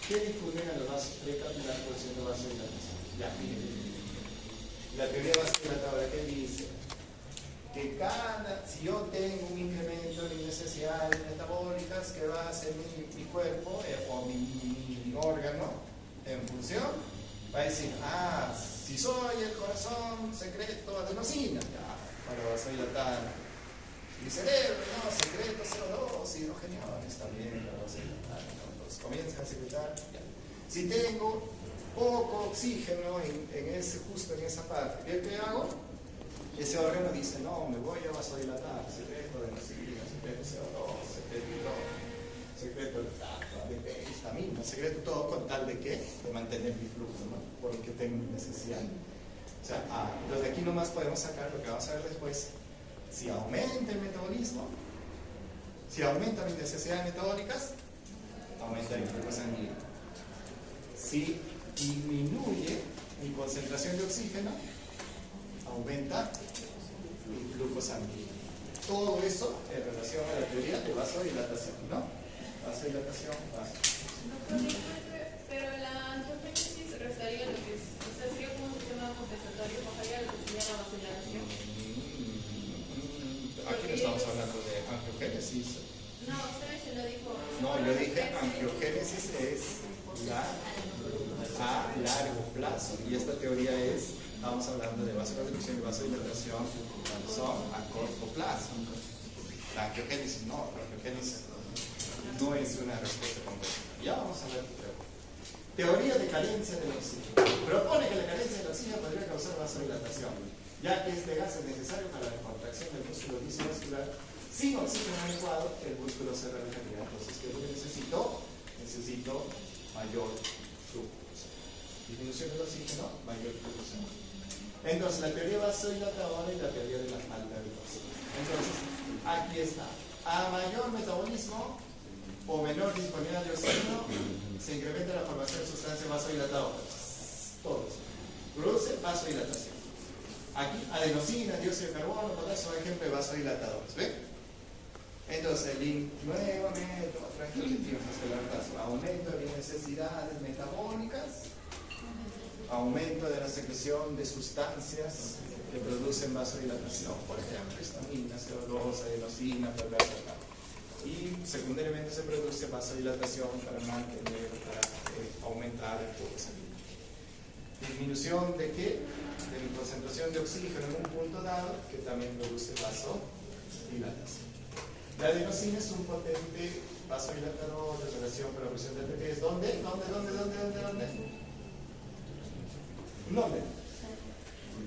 que difunden a los vasos precapilares produciendo vasodilatación. Ya, miren. La teoría vasodilatadora que dice que si yo tengo un incremento de mis necesidades metabólicas, que va a hacer mi cuerpo o mi órgano en función, va a decir, si soy el corazón secreto adenosina, ya, para vasodilatar. Mi cerebro, no, secreto CO2, hidrogeniones, también para vasodilatar. Entonces comienza a secretar, ya. Si tengo poco oxígeno justo en esa parte, ¿qué hago? Ese órgano dice, no, me voy a vasodilatar, secreto de adenosina, secreto CO2, secreto hidrógeno, secreto de histamina, secreto todo con tal de que de mantener mi flujo, ¿no? Porque tengo necesidad. O sea, entonces de aquí nomás podemos sacar lo que vamos a ver después. Si aumenta el metabolismo, si aumenta mis necesidades metabólicas, aumenta mi flujo sanguíneo. Si disminuye mi concentración de oxígeno, aumenta mi flujo sanguíneo. Todo eso en relación a la teoría de vasodilatación, ¿no? Vasodilatación, Pero la angiogénesis restaría lo que es vasodilatación. Aquí no estamos hablando de angiogénesis. No, usted se lo dijo. No, yo dije angiogénesis es a largo plazo. Y esta teoría es, estamos hablando de vasodilatación y vasodilatación son a corto plazo. La angiogénesis no, la angiogénesis no es una respuesta completa. Ya vamos a ver. Teoría de carencia del oxígeno. Propone que la carencia del oxígeno podría causar vasodilatación, ya que este gas es necesario para la contracción del músculo visovascular. Sin oxígeno adecuado, el músculo se relajaría. Entonces, ¿qué es lo que necesito? Necesito mayor flujo. Disminución del oxígeno, mayor flujo. Entonces, la teoría vasodilatadora y la teoría de la falta de oxígeno. Entonces, aquí está. A mayor metabolismo o menor disponibilidad de oxígeno, se incrementa la formación de sustancias vasodilatadoras. Todos. Produce vasodilatación. Aquí, adenosina, dióxido de carbono, potasio, son ejemplos de vasodilatadores. ¿Ven? Entonces, nuevamente, otra vez aumento de necesidades metabólicas, aumento de la secreción de sustancias que producen vasodilatación, por ejemplo, histamina, CO2, adenosina, perversa. Y secundariamente se produce vasodilatación para mantener, para aumentar el flujo sanguíneo. Disminución de qué? De la concentración de oxígeno en un punto dado, que también produce vasodilatación. La adenosina es un potente vasodilatador de relación con la presión de ATP. ¿Dónde? ¿Dónde?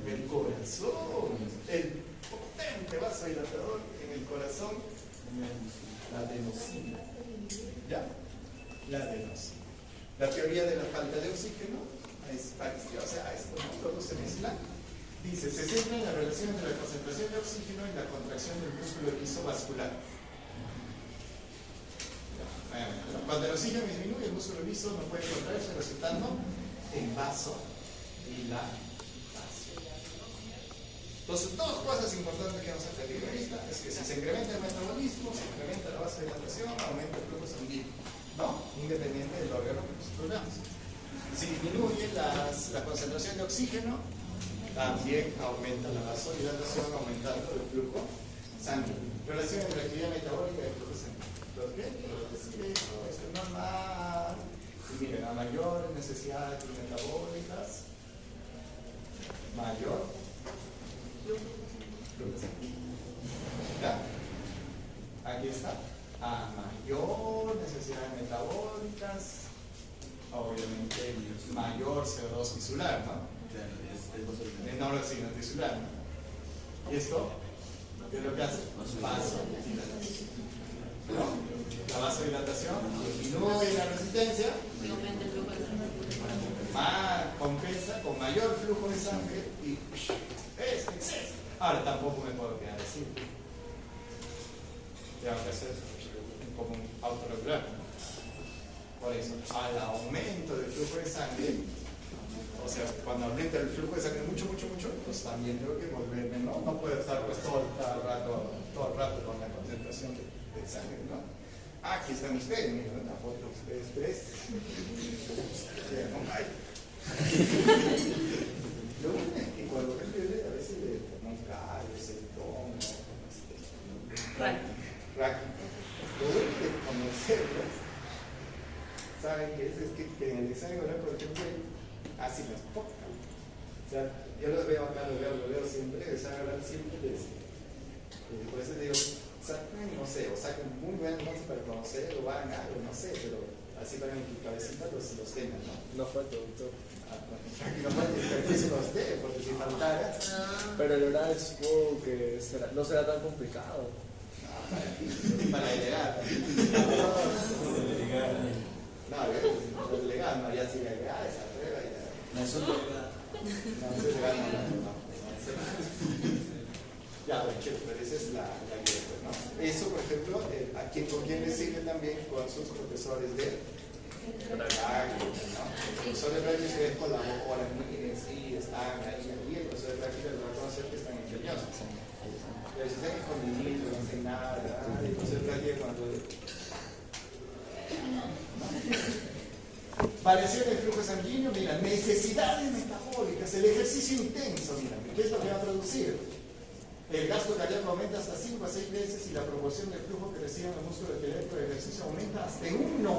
El corazón. El potente vasodilatador en el corazón. La adenosina. ¿Ya? La adenosina. La teoría de la falta de oxígeno es parecida, o sea, esto no produce mezcla. Dice, se centra en la relación entre la concentración de oxígeno y la contracción del músculo lisovascular. Cuando el oxígeno disminuye, el músculo liso no puede contraerse, resultando en vasodilatación. Entonces, dos cosas importantes que vamos a tener en vista es que si se incrementa el metabolismo, se incrementa la vasodilatación, aumenta el flujo sanguíneo, ¿no? Independiente del órgano que nos estudiamos. Si disminuye la concentración de oxígeno, también aumenta la vasodilatación, aumentando el flujo sanguíneo. Relación entre la actividad metabólica y el flujo sanguíneo. ¿Los bien? Esto es normal. Y miren, a mayores necesidades metabólicas, mayor flujo sanguíneo. ¿Ya? Aquí está. A mayor necesidades metabólicas, obviamente mayor CO2 tisular, ¿no? Menor oxígeno tisular, ¿no? ¿Y esto? ¿Qué es lo que hace? Vasodilatación. ¿No? La vasodilatación disminuye la resistencia, Aumenta el flujo de sangre. compensa con mayor flujo de sangre y es exceso. Ahora tampoco me puedo quedar así. Tengo que hacer como un autorregular. Por eso, al aumento del flujo de sangre, o sea, cuando aumenta el flujo de sangre mucho, pues también tengo que volverme, ¿no? No puedo estar pues todo el rato con la concentración de sangre, ¿no? Aquí está mi ustedes, miren, la foto de ustedes tres. Lo bueno es que cuando es bebé a veces le ponemos callo, acetón, raquítico. Lo bueno es conocerlos. Saben que es que en el examen oral, por ejemplo, así las tocan. O sea, yo los veo acá, los veo siempre, el examen oral siempre les. Por eso digo, saquen, no sé, o saquen muy buenas notas para conocer, o van a algo, no sé, pero así para que en tu cabecita los tengan, ¿no? No fue doctor. No pueden que se los dé, porque si faltara. Pero el oral supongo que no será tan complicado. Para delegar. No, es legal, no, ya sí legal, esa prueba ya. No es legal. No, es legal, no. Ya, pero esa es la guía, ¿no? Eso, por ejemplo, ¿con quién le sirve también? Con sus profesores de práctica, ¿no? El profesor de práctica ustedes colaboran, miren, sí, están ahí, el profesor de práctica les va a conocer que están ingeniosos. Pero si están escondiditos, no hacen nada, ¿verdad? El profesor de práctica cuando... Variación del flujo sanguíneo, mira, necesidades metabólicas, el ejercicio intenso, mira, ¿qué es lo que va a producir? El gasto cardíaco aumenta hasta 5 a 6 veces y la proporción del flujo que reciben los músculos esqueléticos de ejercicio aumenta hasta en un 90%.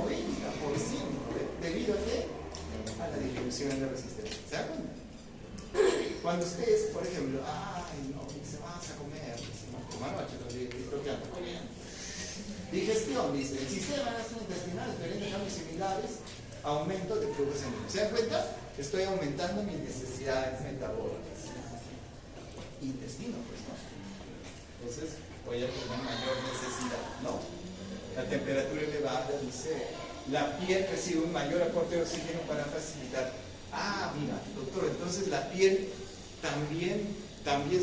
¿Debido a qué? A la disminución de resistencia. ¿Se dan cuenta? Cuando ustedes, por ejemplo, ay, no, dice, vas a comer, dice, no, como anoche, lo que anda comiendo. Digestión, dice, el sistema gastrointestinal experimenta cambios similares a aumento de flujo sanguíneo. ¿Se dan cuenta? Estoy aumentando mis necesidades metabólicas. Intestino, pues, ¿no? Entonces, voy a tener mayor necesidad, ¿no? La temperatura elevada, dice, la piel recibe un mayor aporte de oxígeno para facilitar. Ah, mira, doctor, entonces la piel también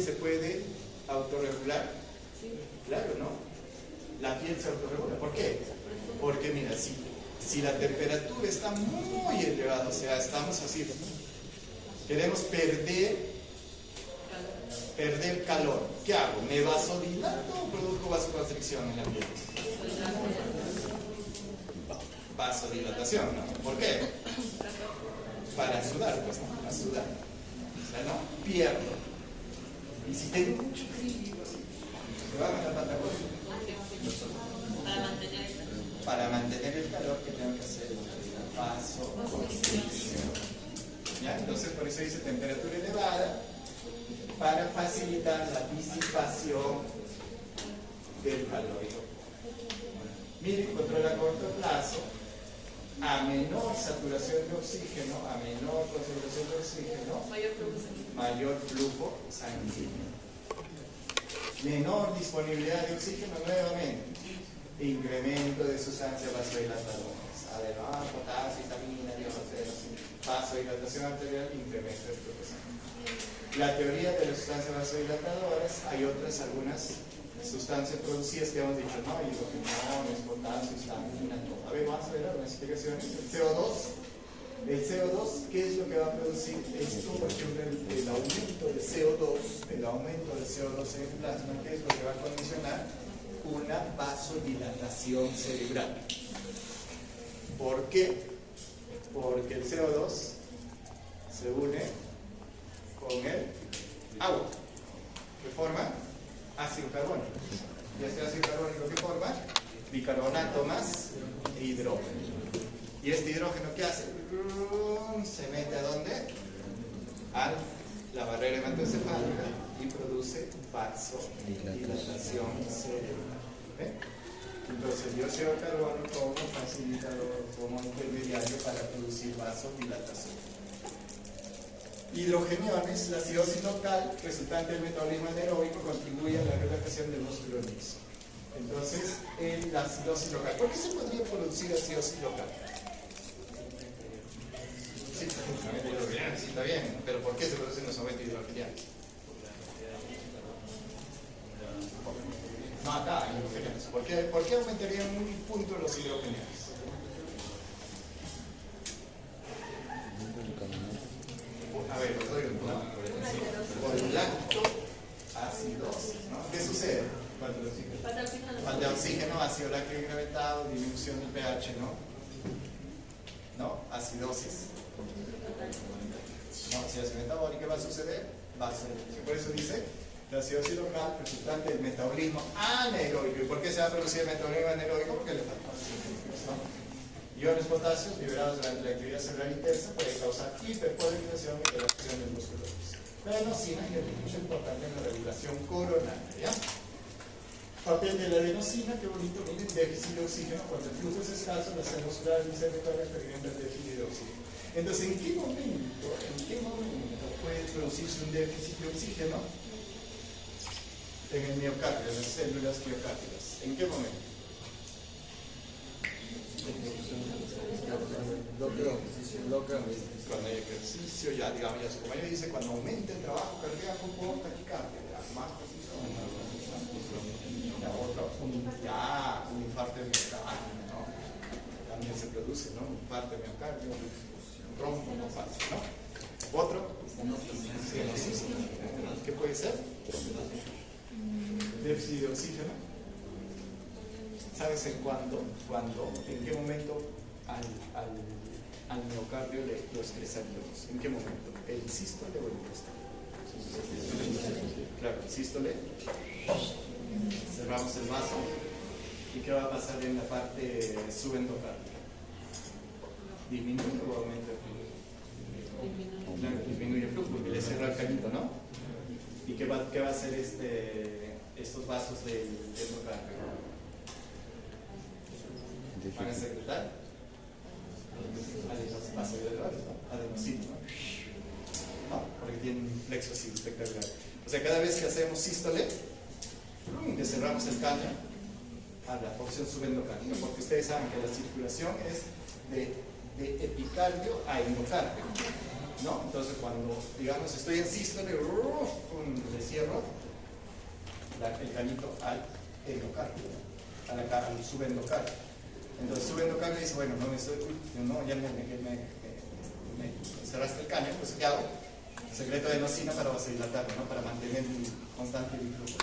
se puede autorregular. Sí. Claro, ¿no? La piel se autorregula. ¿Por qué? Porque, mira, si la temperatura está muy elevada, o sea, estamos así, queremos perder calor. ¿Qué hago? ¿Me vasodilato o produzco vasoconstricción en la piel? Vasodilatación, ¿no? ¿Por qué? Para sudar, pues, ¿no? Para sudar. O sea, ¿no? Pierdo. Y si tengo mucho frío, me van a la Patagonia. Para mantener el calor, que tengo que hacer vasoconstricción. ¿Ya? Entonces, por eso dice temperatura elevada, para facilitar la disipación del calor. Miren, control a corto plazo, a menor saturación de oxígeno, a menor concentración de oxígeno, mayor flujo sanguíneo. Menor disponibilidad de oxígeno, nuevamente, incremento de sustancias vasodilatadoras. Además, potasio, vitamina, dióxido, vasodilatación arterial, incremento del flujo sanguíneo. La teoría de las sustancias vasodilatadoras, hay algunas sustancias producidas que hemos dicho, ¿no? Hidrogeniones, potasio, histamina, todo. A ver, vamos a ver algunas explicaciones. El CO2, ¿qué es lo que va a producir esto? Por ejemplo, el aumento de CO2, en el plasma, ¿qué es lo que va a condicionar? Una vasodilatación cerebral. ¿Por qué? Porque el CO2 se une con el agua, que forma ácido carbónico. Y este ácido carbónico que forma bicarbonato más hidrógeno. ¿Y este hidrógeno qué hace? Se mete ¿a dónde? A la barrera hematoencefálica y produce vasodilatación cerebral. ¿Ve? Entonces el dióxido de carbono como facilitador, como intermediario para producir vasodilatación. Hidrogeniones, la acidosis local resultante del metabolismo anaeróbico contribuye a la relajación del músculo liso. Entonces, la acidosis local. ¿Por qué se podría producir acidosis local? Sí, está bien, pero ¿por qué se producen los aumentos hidrogenianos? No, acá, hidrogenianos. ¿Por qué aumentarían un punto los hidrogenianos? A ver, os doy un punto. Por lactoacidosis, ¿no? ¿Qué sucede? Falta oxígeno, ácido láctico incrementado, disminución del pH, ¿no? Acidosis. No, acidosis metabólica, ¿qué va a suceder? Por eso dice, la acidosis local resultante del metabolismo anaeróbico. ¿Y por qué se va a producir el metabolismo anaeróbico? Porque le falta oxígeno, ¿no? Iones potasios liberados durante la actividad celular intensa pueden causar hiperpolarización y relajación del músculo liso. La adenosina es mucho importante en la regulación coronaria, ¿ya? Papel de la adenosina, qué bonito, miren, déficit de oxígeno. Cuando el flujo es escaso, las células musculares y cerebrales experimentan déficit de oxígeno. Entonces, ¿en qué momento puede producirse un déficit de oxígeno? En el miocardio, en las células miocárdidas. ¿En qué momento? Cuando hay ejercicio, ya digamos, ya su compañero dice, cuando aumenta el trabajo cardíaco por taquicardia, más posición, un infarto de miocardio, ¿no? También se produce, ¿no? Un infarto de miocardio, un trombo, no pasa, ¿no? Otro, ¿qué puede ser? Déficit de oxígeno. ¿Sabes en cuándo? ¿En qué momento al miocardio los tres aliolos. ¿En qué momento? ¿El sístole o el diástole? Claro, el sístole. Cerramos el vaso. ¿Y qué va a pasar en la parte subendocárdica? ¿Disminuye o aumenta el flujo? Claro, disminuye el flujo porque le cierra el cañito, ¿no? ¿Y qué va a hacer estos vasos del endocardio? Van a secretar vasodilatadores, ¿no? Adenosina, ¿no? Porque tienen un plexo así espectacular. O sea, cada vez que hacemos sístole, le cerramos el caño a la porción subendocárdica, porque ustedes saben que la circulación es de epicardio a endocardio, ¿no? Entonces, cuando, digamos, estoy en sístole, le cierro el cañito al endocardio, al subendocardio. Entonces, subendocardio dice, bueno, ya me cerraste el caño, pues ¿qué hago? Secreto de adenosina para vasodilatarlo, ¿no? Para mantener constante el flujo.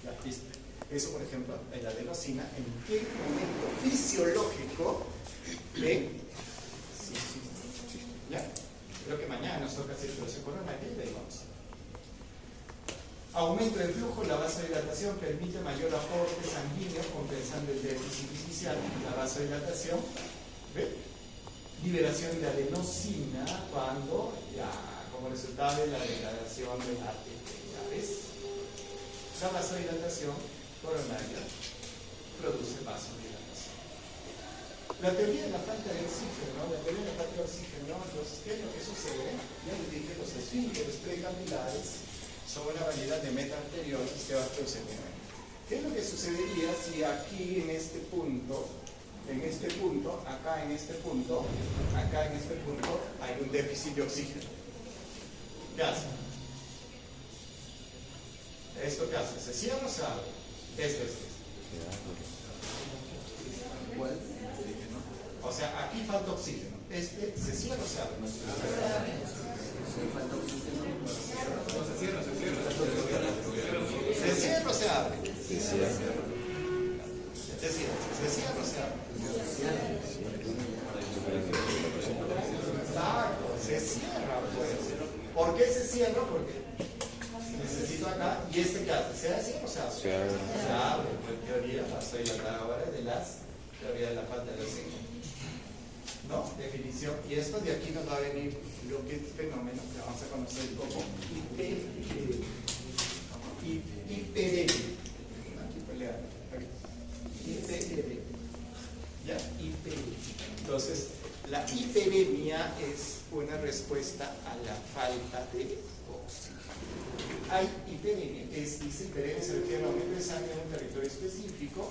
Ya, listo. Eso, por ejemplo, la adenosina, ¿en qué momento fisiológico de... ¿Ya? Creo que mañana nos toca circulación coronaria y ahí vamos. Aumento del flujo, la vasodilatación permite mayor aporte sanguíneo compensando el déficit inicial. La vasodilatación, ¿ve? Liberación de adenosina cuando, ya, como resultado de la degradación de la ATP, ¿ya ves? La vasodilatación coronaria produce vasodilatación. La teoría de la falta de oxígeno, ¿no? La teoría de la falta de oxígeno, entonces, ¿qué es lo que sucede? Ya les dije, los esfínteres precapilares son una variedad de metaarterioles que va a producir. ¿Qué es lo que sucedería si aquí en este punto, acá en este punto, hay un déficit de oxígeno? ¿Qué hace? ¿Esto qué hace? ¿Se cierra o se abre? O sea, aquí falta oxígeno. ¿Se cierra o se abre? Falta oxígeno. ¿Se cierra o se abre? Se cierra o se abre. Exacto, se cierra, pues. ¿Por qué se cierra? Porque necesito acá, y ¿qué hace? ¿Se cierra o se abre? Se abre, pues teoría, estoy hablando ahora de las teoría de la falta de oxígeno. ¿No? Definición. Y esto de aquí nos va a venir lo que es fenómeno que vamos a conocer como hiperemia. Aquí peleando. Hiperemia. ¿Ya? Hiperemia. Entonces, la hiperemia es una respuesta a la falta de oxígeno. Hay hiperemia, dice hiperemia se refiere a un aumento de sangre en un territorio específico.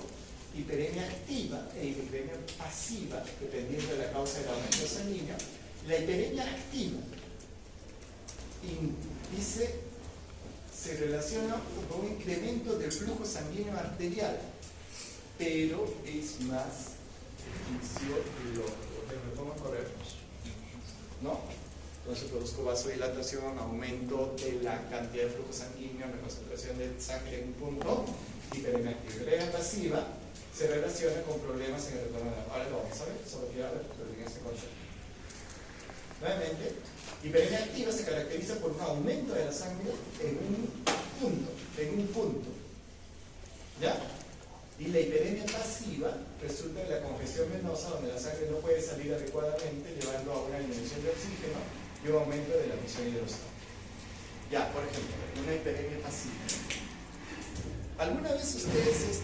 Hiperemia activa e hiperemia pasiva, dependiendo de la causa del aumento sanguíneo. La hiperemia activa se relaciona con un incremento del flujo sanguíneo arterial, pero es más fisiológico. ¿Me pongo a correr? ¿No? Entonces produzco vasodilatación, aumento de la cantidad de flujo sanguíneo, la concentración de sangre en un punto. Hiperemia activa. Hiperemia pasiva se relaciona con problemas en el retorno de la... Ahora lo vamos a ver, solo quiero ver, pero en este concepto. Nuevamente, hiperemia activa se caracteriza por un aumento de la sangre en un punto. ¿Ya? Y la hiperemia pasiva resulta de la congestión venosa, donde la sangre no puede salir adecuadamente, llevando a una disminución de oxígeno y un aumento de la presión hidrostática. Ya, por ejemplo, una hiperemia pasiva. ¿Alguna vez ustedes,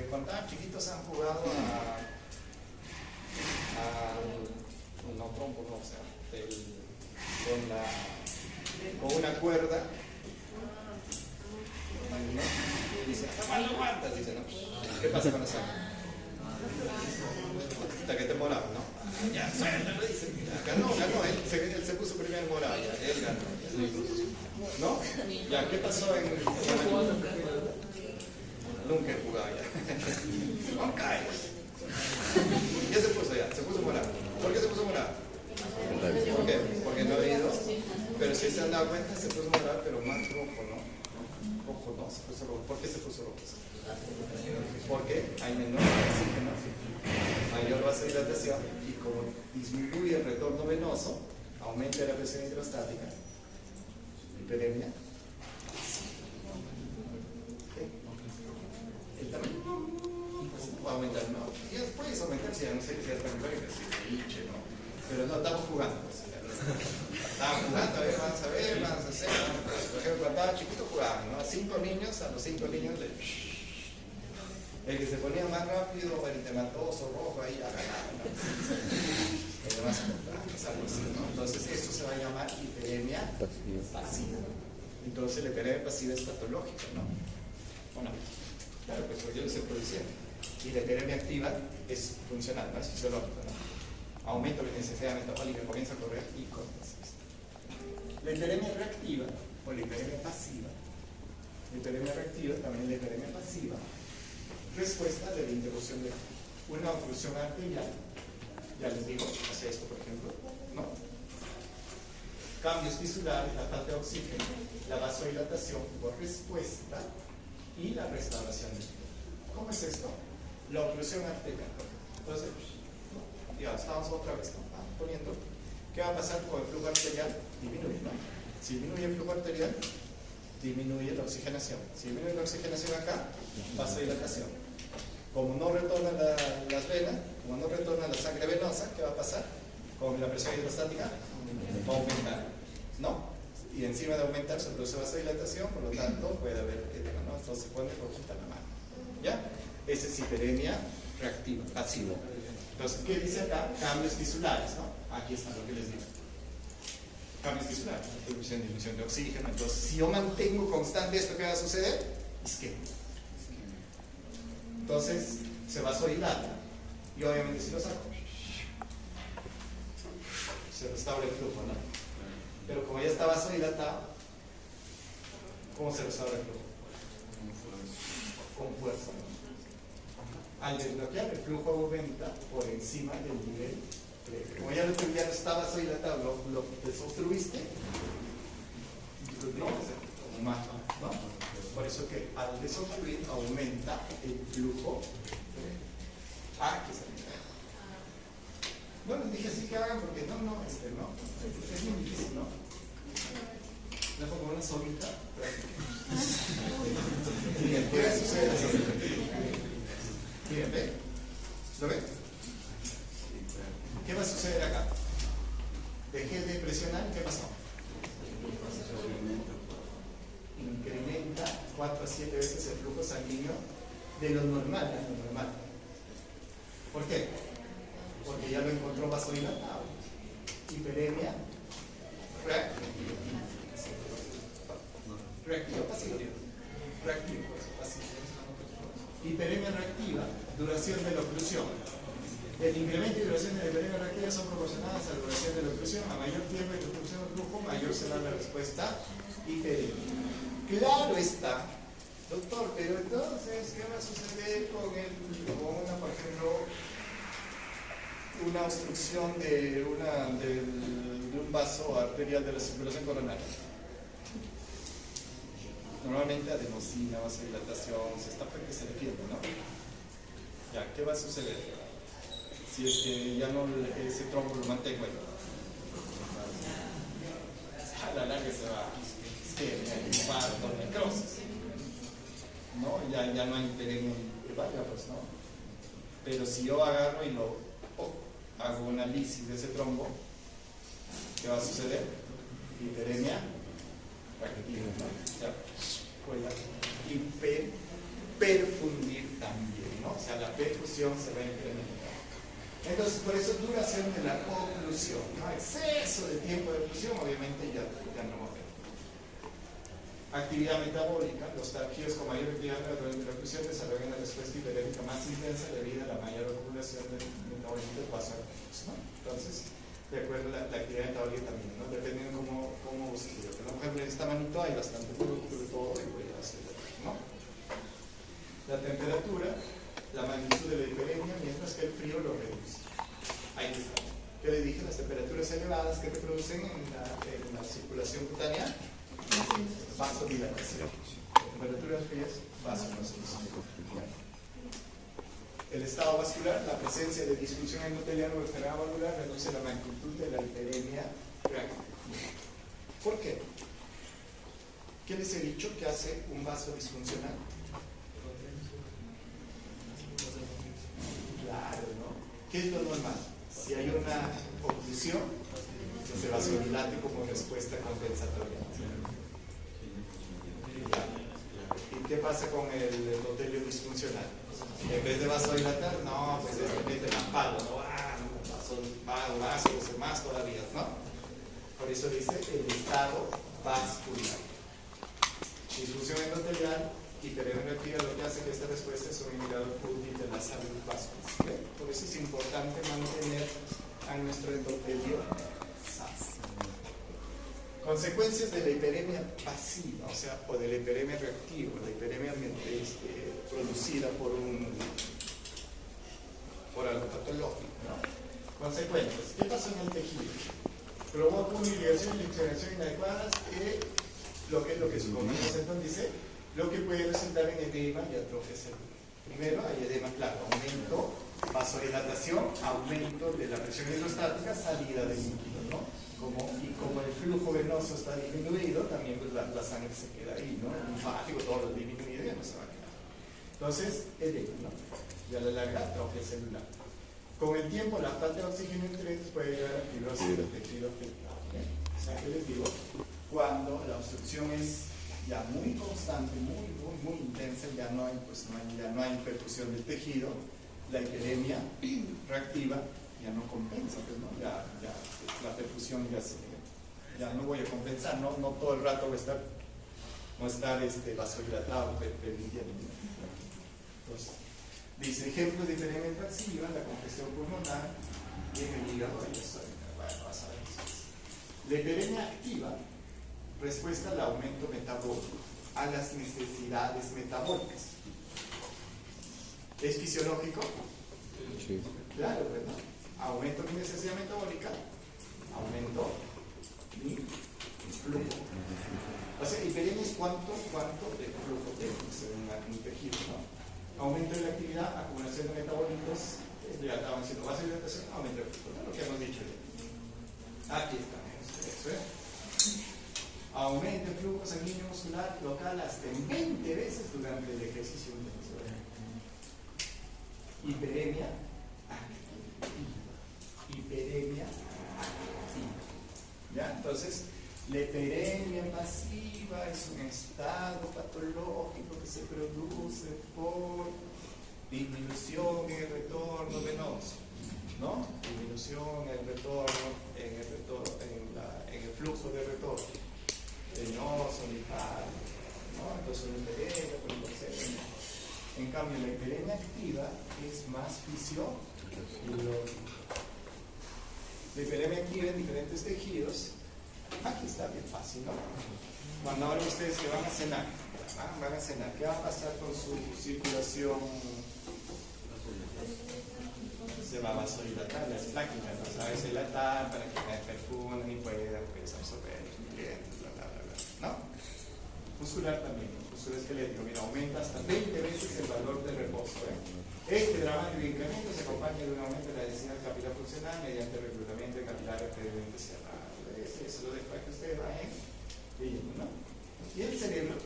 cuando estaban chiquitos, han jugado no trompo, no, o sea, con una cuerda? ¿No? Y dice, hasta mal lo aguantas, dice, ¿no? ¿Qué pasa con la sangre? Hasta que te moraba, ¿no? Ya, suéltalo, dice. Ganó, él se puso primero morado, él ganó. ¿No? Ya, ¿qué pasó en el... Nunca he jugado ya. No caes. ¿Qué se puso ya? Se puso morado. ¿Por qué se puso morado? ¿Por qué? Porque no ha ido. Pero si se han dado cuenta, se puso morado, pero más rojo, ¿no? Rojo no, se puso rojo. ¿Por qué se puso rojo? Porque hay menor oxígeno, mayor vasodilatación y como disminuye el retorno venoso, aumenta la presión hidrostática, hiperemia. El tamaño va a aumentar, ¿no? Y después aumentar si ya no sé que sea tan grave, si se hinche, ¿no? Pero no, estamos jugando. Pues. Estamos jugando, a ver, vamos a hacer. Por ejemplo, cuando estaba chiquito jugaban, ¿no? A los 5 niños el que se ponía más rápido, eritematoso, rojo, ahí ya ganaba, ¿no? El demás algo así, ¿no? Entonces, esto se va a llamar hiperemia pasiva. Entonces, la hiperemia pasiva es patológica, ¿no? ¿O no? Claro, pues yo lo estoy produciendo. Y la hiperemia activa es funcional, ¿no? Es fisiológico, ¿no? Aumento la intensidad metabólica, comienza a correr y cortas. La hiperemia reactiva o la hiperemia pasiva. La hiperemia reactiva, también la hiperemia pasiva, respuesta de la interrupción de una oclusión arterial. Ya les digo, hace esto, por ejemplo, ¿no? Cambios fisurares, la falta de oxígeno, la vasodilatación por respuesta y la restauración del flujo. ¿Cómo es esto? La oclusión arterial. Entonces, ya estamos otra vez, ¿no? Poniendo, ¿qué va a pasar con el flujo arterial? Disminuye, ¿no? Si disminuye el flujo arterial, disminuye la oxigenación. Si disminuye la oxigenación acá, vasodilatación. Como no retornan las venas, como no retorna la sangre venosa, ¿qué va a pasar? Con la presión hidrostática va a aumentar, ¿no? Y encima de aumentar se produce vasodilatación, por lo tanto puede haber edema, ¿no? Esto se pone rojita la mano, ¿ya? Esa es hiperemia reactiva, pasiva. Entonces, ¿qué dice acá? Cambios tisulares, ¿no? Aquí está lo que les digo. Cambios tisulares, producción y disminución de oxígeno. Entonces, si yo mantengo constante esto, ¿qué va a suceder? Isquemia. Entonces, se vasodilata. Y obviamente si lo saco, se restaura el flujo, ¿no? Pero como ya está vasodilatado, ¿cómo se restaura el flujo? Con fuerza, ¿no? Al desbloquear, el flujo aumenta por encima del nivel. Como ya no está vasodilatado, lo desobstruiste, como más, ¿no? Por eso que al desobstruir aumenta el flujo. Que se bueno, dije así que hagan porque no, es muy difícil, ¿no? Dejo como una solita. Bien, ¿qué sucede? Bien, ¿ve? ¿Lo ven? ¿Qué va a suceder acá? Dejé de presionar y ¿qué pasó? Incrementa 4 a 7 veces el flujo sanguíneo de lo normal, ¿Por qué? Porque ya lo encontró vasodilatado. Hiperemia reactiva, pasiva. Reactiva, pasiva. Hiperemia reactiva, duración de la oclusión. El incremento y duración de la hiperemia reactiva son proporcionadas a la duración de la oclusión. A mayor tiempo de oclusión del flujo, mayor será la respuesta hiperemia. Claro está, doctor, pero entonces, ¿qué va a suceder con una, por ejemplo, una obstrucción de un vaso arterial de la circulación coronaria? Normalmente adenosina, vasodilatación, se está porque se defiende, ¿no? Ya, ¿qué va a suceder? Si es que ya no ese trombo lo mantengo ahí. A la larga se va infarto, necrosis, ¿no? Ya no hay hiperemia que vaya, pues, ¿no? Pero si yo agarro y hago una lisis de ese trombo, ¿qué va a suceder? Hiperemia reactiva, ¿no? Ya puede perfundir también, ¿no? O sea, la perfusión se va a incrementar. Entonces, por eso duración de la oclusión, ¿no? Exceso de tiempo de oclusión, obviamente ya no va a haber. Actividad metabólica, los taquios con mayor actividad de la oclusión desarrollan una respuesta hiperémica más intensa debido a la mayor acumulación de metabólico del vaso, ¿no? Entonces, de acuerdo a la actividad metabólica también, ¿no? Dependiendo de cómo se estudia. Pero, por ejemplo, en esta manito hay bastante producto de todo y voy a hacer, ¿no? La temperatura, la magnitud de la hiperemia, mientras que el frío lo reduce. Ahí está. ¿Qué le dije? Las temperaturas elevadas que se producen en la circulación cutánea, vasodilatación. Temperaturas frías, vasodilatación. el estado vascular, la presencia de disfunción endotelial o enfermedad valvular reduce la magnitud de la hiperemia reactiva. ¿Por qué? ¿Qué les he dicho que hace un vaso disfuncional? Claro, ¿no? ¿Qué es lo normal? Si hay una oclusión, se vasodilate como respuesta compensatoria. ¿Y qué pasa con el endotelio disfuncional? En vez de vasodilatar, no, pues es que mete la palo, ¿no? Vaso, más todavía, ¿no? Por eso dice el estado vascular. Disfunción endotelial, hiperemia reactiva, lo que hace que esta respuesta es un indicador útil de la salud vascular. ¿Ve? Por eso es importante mantener a nuestro endotelio sano. Consecuencias de la hiperemia pasiva, o sea, o de la hiperemia reactiva, la hiperemia producida por algo patológico, ¿no? Consecuencias. ¿Qué pasa en el tejido? Provoca una irrigación y oxigenación inadecuadas, lo que su compañero Centón dice, lo que puede resultar en edema y atrofia celular. Primero hay edema, claro, aumento, vasodilatación, aumento de la presión hidrostática, salida de líquido, ¿no? Y como el flujo venoso está disminuido, también pues, la sangre se queda ahí, ¿no? El linfático, todo lo disminuido ya no se va a quedar. Entonces, edema, ¿no? Y a la larga, atrofia celular. Con el tiempo, la falta de oxígeno en nutrientes puede llevar a fibrosis del tejido afectado. O sea, que les digo, cuando la obstrucción es ya muy constante, muy intensa, ya no hay perfusión del tejido, la hiperemia reactiva ya no compensa, pues, ¿no? Ya la perfusión ya no voy a compensar, no todo el rato voy a estar vasodilatado, permitiendo. Entonces, dice ejemplos de hiperemia pasiva, la congestión pulmonar y en el hígado, bueno, vas a ver. La hiperemia activa, respuesta al aumento metabólico, a las necesidades metabólicas. ¿Es fisiológico? Sí. Claro, ¿verdad? Aumento mi necesidad metabólica, aumento mi flujo. O sea, hiperemia es cuánto de flujo tengo en un tejido, ¿no? Aumento de la actividad, acumulación de metabolitos, ya estaban diciendo vasodilatación, aumento de flujo, ¿no? Lo que hemos dicho ya. Aquí está, eso es. Aumenta el flujo sanguíneo muscular local hasta en 20 veces durante el ejercicio intenso. Hiperemia activa. Hiperemia activa. ¿Ya? Entonces, la hiperemia pasiva es un estado patológico que se produce por disminución en el retorno venoso, ¿no? Disminución en el retorno, en el flujo de retorno venoso, linfático, ¿no? Entonces la hiperemia, por el proceso. En cambio, la hiperemia activa es más fisiológica. La hiperemia activa en diferentes tejidos. Aquí está bien fácil, ¿no? Cuando ahora ustedes que van a cenar, ¿qué va a pasar con su circulación? Se va a vasodilatar las plaquitas, ¿no? Se va a vasodilatar para que me perfuman y puedan absorber los nutrientes, bla, bla, bla, ¿no? Muscular también, muscular esquelético, mira, aumenta hasta 20 veces el valor de reposo, ¿eh? Este dramático incremento se acompaña de un aumento de la densidad capilar funcional mediante el reclutamiento de capilares previamente cerrados. Eso lo dejo para que ustedes vayan leyendo, ¿no? Y el cerebro,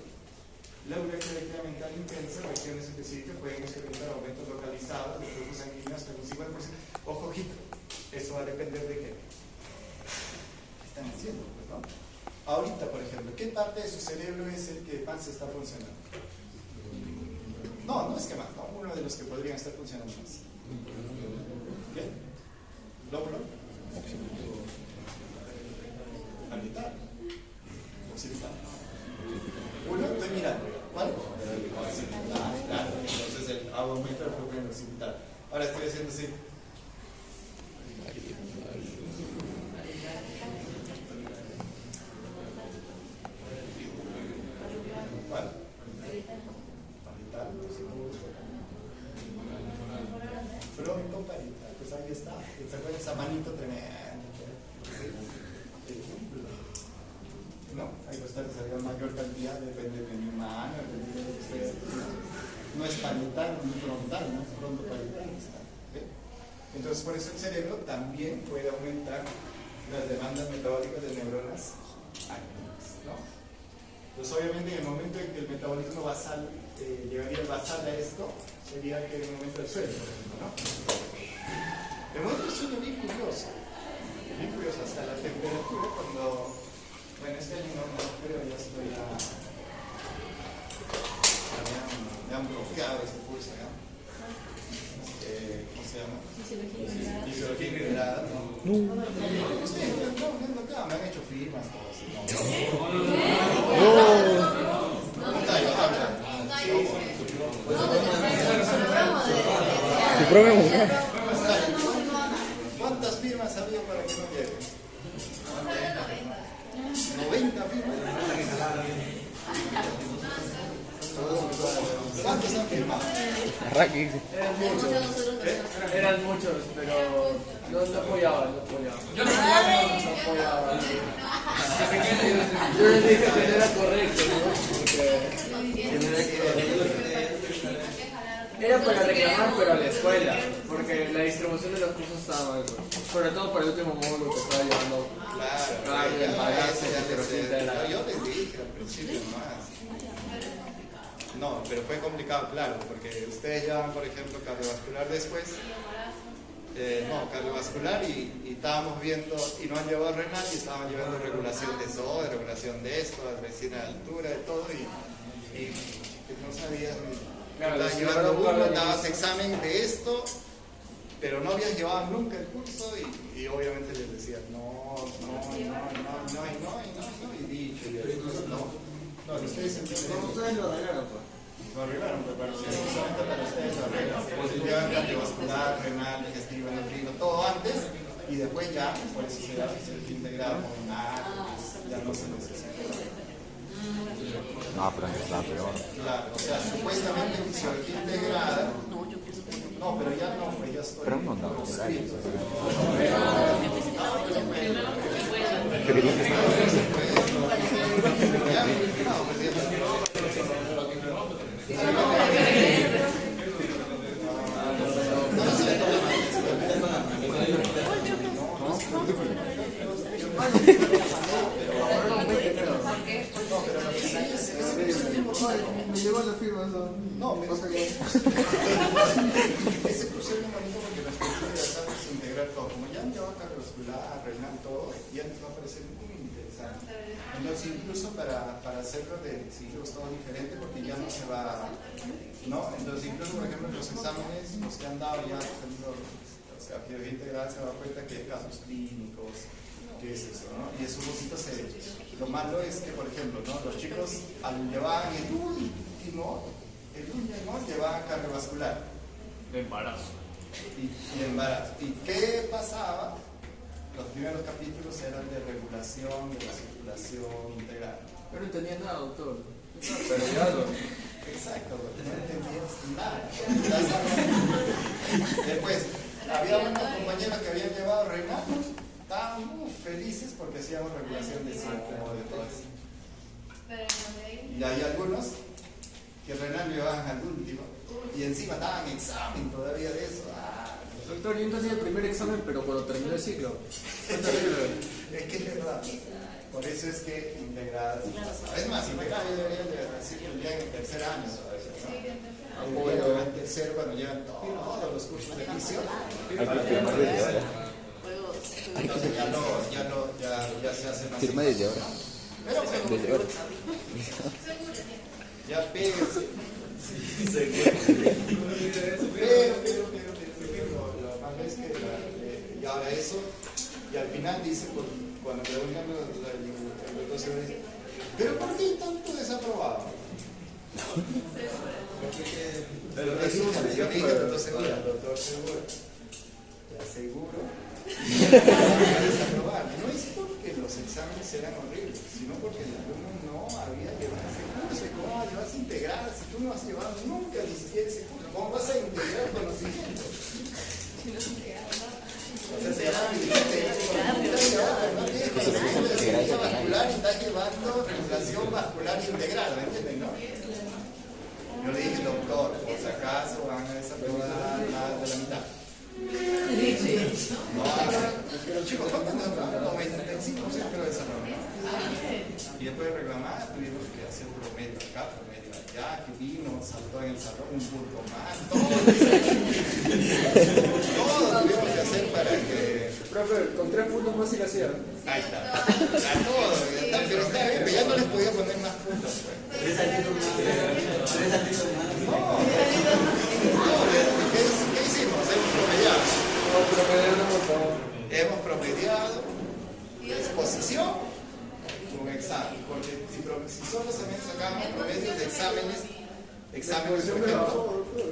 la actividad mental intensa, regiones específicas pueden experimentar aumentos localizados de flujo sanguíneo hasta un 50%. Ojo, ojito, eso va a depender de qué están haciendo, pues, ¿no? Ahorita, por ejemplo, ¿qué parte de su cerebro es el que más está funcionando? No es que más, no, uno de los que podrían estar funcionando más. ¿Qué? ¿Lóbulo? Orbital. Occipital. Uno, estoy mirando. ¿Cuál? Occipital, claro. Entonces el aumento del flujo en el occipital. Ahora estoy haciendo así. ¿Cuál? Parital. Frontoparital. Pues ahí está. Esa manito tremenda. No, hay bastantes, hay mayor cantidad, depende de mi mano, depende de lo que ustedes. no es parietal ni frontal, no es frontoparietalista. ¿Okay? Entonces, por eso el cerebro también puede aumentar las demandas metabólicas de neuronas activas, ¿no? Entonces, obviamente, en el momento en que el metabolismo basal llegaría basal a esto, sería que en el momento del sueño, por ejemplo, ¿no? El momento del sueño es bien curioso, hasta la temperatura, cuando, bueno, este año no creo, ya estoy me han bloqueado este curso, ¿no? ¿Cómo se llama? Fisiología integrada, ¿no? Ustedes no viendo acá, me han hecho firmas, todo así, ¿no? Tu propia mujer. ¿Cuántas firmas había para que no llegue? 90 firmas. ¿Cuántos han firmado? Arranque. Eran muchos, pero no apoyaban. Yo no apoyaba. Yo les dije que no era correcto, ¿no? Era para reclamar, pero a la escuela, porque la distribución de los cursos estaba mal, pues. Sobre todo para el último módulo que estaba llevando. Claro, el embarazo, yo les dije al principio más. No, pero fue complicado, claro, porque ustedes llevan, por ejemplo, cardiovascular después. No, cardiovascular y estábamos viendo, y no han llevado renal y estaban llevando regulación de SOE, regulación de esto, medicina de altura, de todo, y no sabías. Claro, Estabas llevando uno, dabas examen de esto, pero no habías llevado nunca el curso y obviamente les decías no, y dicho, no, ustedes entienden. Ustedes lo arreglaron, pues. Lo arreglaron, pero solamente para ustedes lo arreglan. Llevan cardiovascular, renal, digestivo, endocrino, todo antes, y después ya, por eso se da fisiología integrada con ya no se necesita. No, pero está peor. Claro, o sea, supuestamente fisiología integrada. No, pero ya no, pues ya estoy. Pero no, no. Me llevo las firmas, no, pero ese curso es muy bonito porque la estructura ya sabes integrar todo. Como ya han llevado cardiovascular, renal, todo, ya nos va a parecer muy interesante. Entonces, incluso para hacerlo de ciclos todo diferente, porque ya no se va, ¿no? Entonces, incluso, por ejemplo, los exámenes, los que han dado ya, por ejemplo, o sea, biología integral se da cuenta que hay casos clínicos, que es eso, ¿no? Y es un poquito serio. Lo malo es que, por ejemplo, ¿no? Los chicos llevaban el último llevaban cardiovascular. de embarazo. Y embarazo. ¿Y qué pasaba? Los primeros capítulos eran de regulación de la circulación integral. Yo no entendía nada, doctor. Pero ya lo... Exacto, no entendías nada. Después, había unos compañeros que habían llevado renal, estaban muy felices porque hacíamos regulación de ciclo, de todo eso. Y hay algunos que renal llevaban al último y encima daban examen todavía de eso. Doctor, yo entendí el primer examen, pero cuando terminó el ciclo. Es que es verdad. Por eso es que integradas. Es más, integradas yo debería decir que ya en el tercer año todavía, ¿no? Bueno, en el tercero cuando llevan todos los cursos de fisio. Entonces ya se hace más. Firma desde ahora. Pero Desde ahora. ya pégase. Pero lo malo es que y ahora eso, y al final dice, cuando preguntan el doctor Segura dice, ¿pero por qué tanto desaprobado? Pero yo dije al doctor Segura, te aseguro desaprobar. No es porque los exámenes eran horribles, sino porque el alumno no había llevado ese curso. ¿Cómo vas a llevar integral si tú no has llevado nunca ni siquiera ese curso? ¿Cómo vas a integrar conocimiento? O sea, se llama no tienes conocimiento de circuito vascular y estás llevando regulación vascular integrada, ¿me entienden, no? Yo le dije, doctor, No, pero chicos, ¿cuánto nos dan? 95% creo de esa reunión. Y después de reclamar, tuvimos que hacer promedio acá, promedio allá, que vino, saltó en el salón un punto más, todo tuvimos que hacer para que... Profe, con 3 puntos más sí la hacía. Ahí está, a todo, ya está, pero está bien, pero ya no les podía poner más puntos. Pues. ¿Qué hicimos? Hemos promediado. Hemos promediado exposición con examen, porque si solo sacamos promedios de exámenes, por ejemplo, La exposición me bajó. ¿por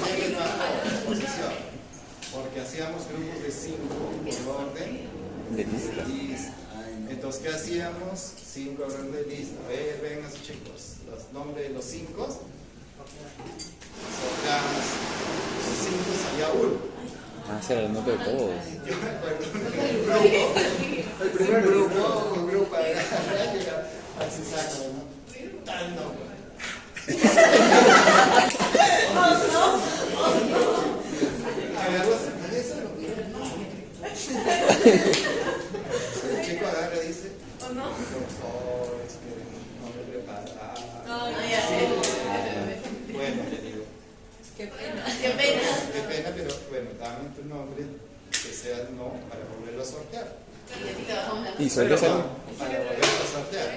qué les bajó la exposición? Porque hacíamos grupos de 5 por orden De lista. lista. Entonces, ¿qué hacíamos? 5 orden de lista. A ver, vengan chicos, los nombres de los 5. Sorteamos los 5, salía uno. Ah, será el nota de todos. Yo me acuerdo el primer grupo, un grupo así saco, ¿no? Tanto. El chico agarra y dice, ¿O no? profesor, es que no me preparaba. No, ya sé. Bueno, le digo, Qué pena. Qué pena. qué pena, pero bueno, dame tu nombre, que sea el no, para volverlo a sortear. Y así te bajamos la Y suele ser. Para volverlo a sortear.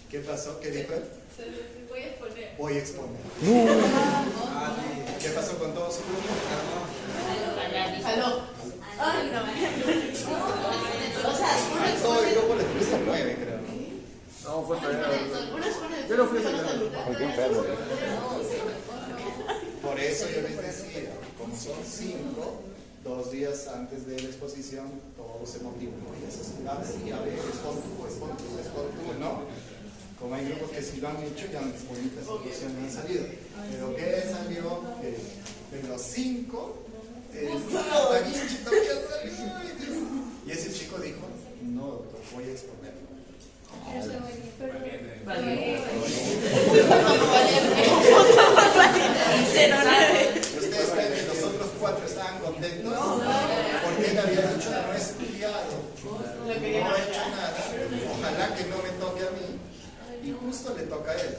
¿Qué pasó? ¿Qué dijo él? Voy a exponer. Voy a exponer. No. ¿Qué pasó con todo su grupo? Jaló. Ay, no. O sea, A todo el grupo les puse 9, creo. No, fue para uno expone. Yo lo fui a sacar. Ay, qué enfermo. Por eso yo les decía, como son 5, 2 días antes de la exposición, todos se motivan. Oye, eso es así, a ver, expon tú, ¿no? Como hay grupos que sí lo han hecho, ya las bonitas exposiciones han salido. Pero ¿qué salió? Que de los 5, hasta Guinchi todavía salió. Ay, Dios. Y ese chico dijo, no, doctor, voy a exponer. ¿Ustedes creen que los otros 4 estaban contentos? Porque él había dicho, no he estudiado, no he hecho nada, ojalá que no me toque a mí. Y justo le toca a él.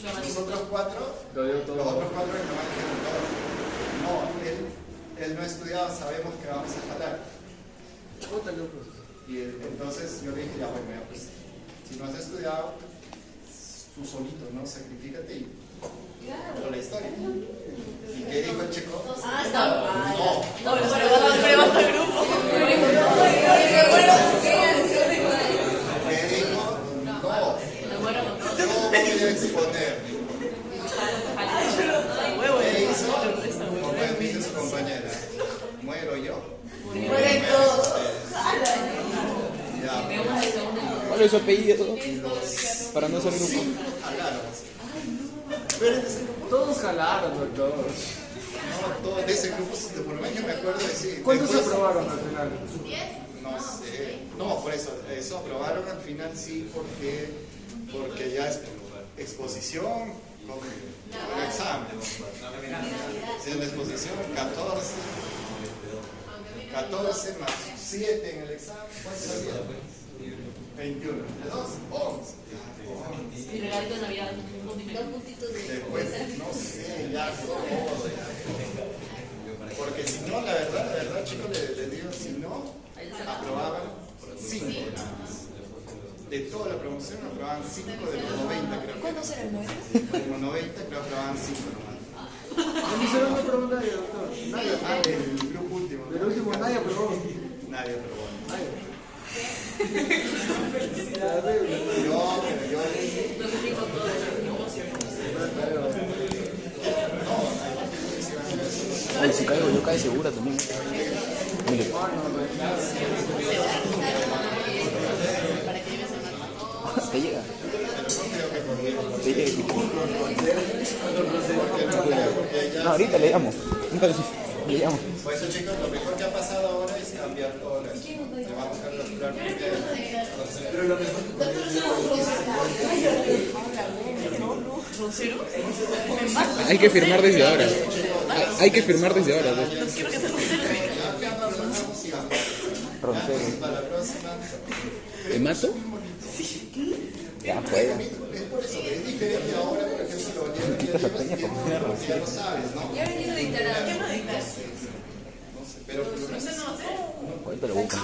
Los otros 4, Lo dio todo. los otros 4 nomás dijeron todo. No, él no ha estudiado, sabemos que vamos a jalar. Y entonces yo le dije, ya bueno, pues, si no has estudiado, tú solito, ¿no? Sacrifícate y por la historia. ¿Y qué dijo el chico? Ah, está mal. No. No, pero basta el grupo. ¿Qué dijo? No. Yo voy a exponer. ¿Qué hizo? Como me dice su compañera, muero yo. Mueren todos. Ya, ¿Cuál es su apellido? Para no ser grupo. sí, jalaron. Pero en ese grupo, Todos jalaron, doctor. no, todo de ese grupo, por lo menos me acuerdo de sí. ¿Cuántos se Después, aprobaron al final? no sé. No, por eso aprobaron al final sí, porque ya es exposición con el examen. Si en la exposición 14 más 7 en el examen, ¿cuánto salía? 21. ¿De 2? 11. Y regalito de Navidad, un puntito. Después, no sé, ya todo. Porque si no, la verdad, chicos, les digo, si no, aprobaban 5 nada más. De toda la promoción aprobaban 5 de los 90, creo. ¿Cuándo será el 9? De los 90, creo que aprobaban 5 nomás. ¿No hicieron una pregunta nadie, doctor? Nadie. Ah, del grupo último. Del último nadie aprobó. Nadie aprobó. Nadie. Yo Ay, si caigo, yo cae segura también. Mire. Te llega. Te llega. No, ahorita le llamo. Nunca le llamo. Por eso, chicos, lo mejor que ha pasado ahora es cambiar todo esto. Le vamos a calcular primero. Pero lo mejor que ¿Rosero? Hay que firmar desde ahora. Hay que firmar desde ahora. No quiero que sea rosero. Roncero. Para la próxima. ¿Te mato? Ya juega. Es por eso que es diferente ahora, por ejemplo, lo llevas Quita esa peña porque tiene ya roncero. lo sabes, ¿no? Ya he venido a dictar ¿Qué algo. no dictas? No sé, pero por lo menos ¿Usted no va a hacer? Ahorita lo busco.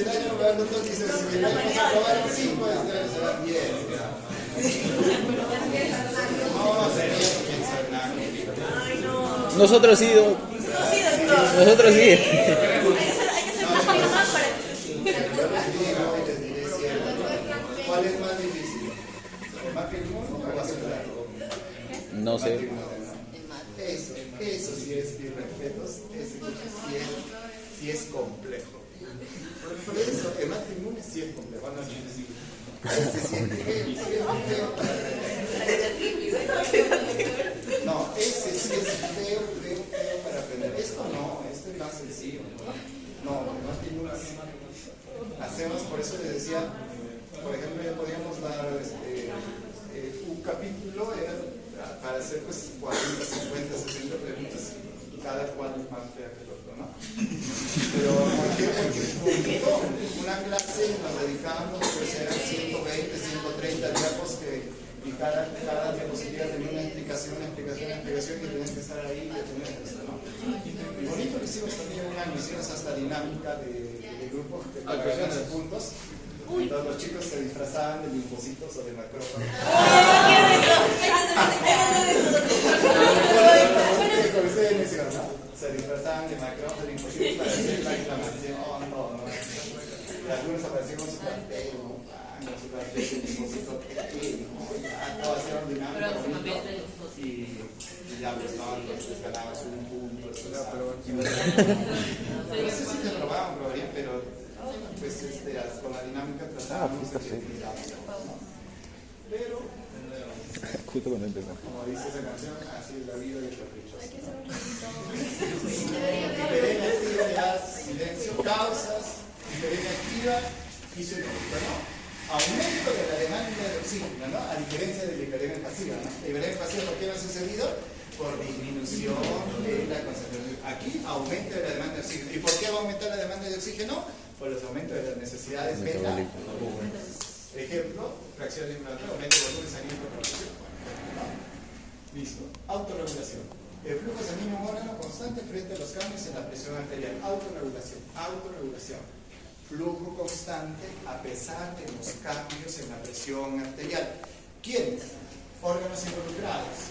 el año hablando todos dicen, si el año se aprobaron 5, este año serán 10. No, sería no pensar nada. Ay, no. Nosotros sí, No, sí, doctor. nosotros sí. Hay que ser más para Les diré siempre. ¿Cuál es más difícil? ¿El matrimonio o asegurar? No sé. Eso sí es, mis respetos, eso sí es complejo. Por eso, el matrimonio sí es complejo. No, sí es feo. No, ese sí es feo para aprender. Esto no, esto es más sencillo. No, el matrimonio hacemos, por eso les decía, por ejemplo, ya podíamos dar un capítulo para hacer pues 40, 50, 60 preguntas, cada cual es más fea que el otro, ¿no? Pero ¿por qué? Porque una clase nos dedicábamos, pues eran 120, 130 diapos y cada diapositiva tenía una explicación y tenían que estar ahí y tener esto, ¿no? Y bonito lo hicimos también un año, hicimos hasta dinámica de grupos que para puntos. Entonces los chicos se disfrazaban de limpositos o de macrófagos. Se disfrazaban de macrófagos, de limpositos para hacer la exclamación. No. Y algunos aparecían con su cartel, con su cartel de limposito. Todo hacía dinámica. Y ya pues no, entonces ganabas un punto. A veces sí te probaban, pero pues con la dinámica tratábamos de que pero Justo cuando empezó. como dice esa canción, así es la vida y el capricho. Diferencia activa, silencio, causas, diferencia activa y psicológica, ¿no? Aumento de la demanda de oxígeno, ¿no? A diferencia de la hiperemia pasiva, ¿no? La hiperemia pasiva, ¿por qué no ha sucedido? Por disminución de la concentración. Aquí, aumento de la demanda de oxígeno. ¿Y por qué va a aumentar la demanda de oxígeno? Por los aumentos de las necesidades metabólicas. Ejemplo, fracción de inflamatoria, aumento de volumen sanguíneo por presión. Listo. Autorregulación. El flujo sanguíneo en un órgano constante frente a los cambios en la presión arterial. Autorregulación. Flujo constante a pesar de los cambios en la presión arterial. ¿Quiénes? Órganos involucrados.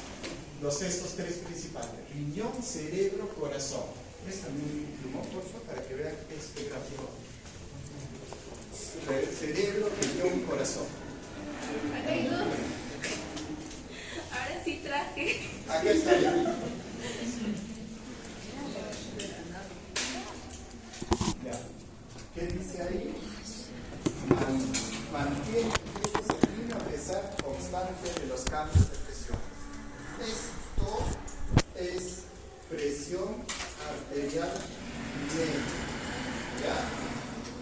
Estos tres principales: riñón, cerebro, corazón. Préstame un plumón, por favor, para que vean este gráfico. Cerebro, riñón, corazón. Ahora sí traje. Aquí está ya. ¿Qué dice ahí? Mantiene el flujo sanguíneo a pesar constante de los cambios de presión. Esto es presión arterial media. ¿Ya?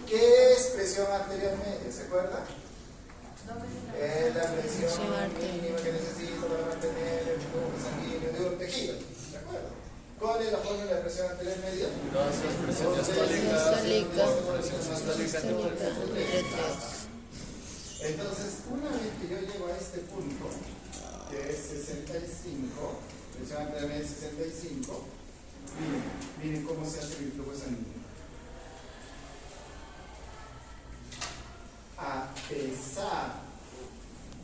¿Qué es presión arterial media? ¿Se acuerda? Es la presión mínima que necesito para mantener el flujo sanguíneo de un tejido. ¿De acuerdo? ¿Cuál es la fórmula de presión arterial media? Presión diastólica. Entonces, una vez que yo llego a este punto, que es 65, presión arterial media 65, miren cómo se hace mi flujo sanguíneo. A pesar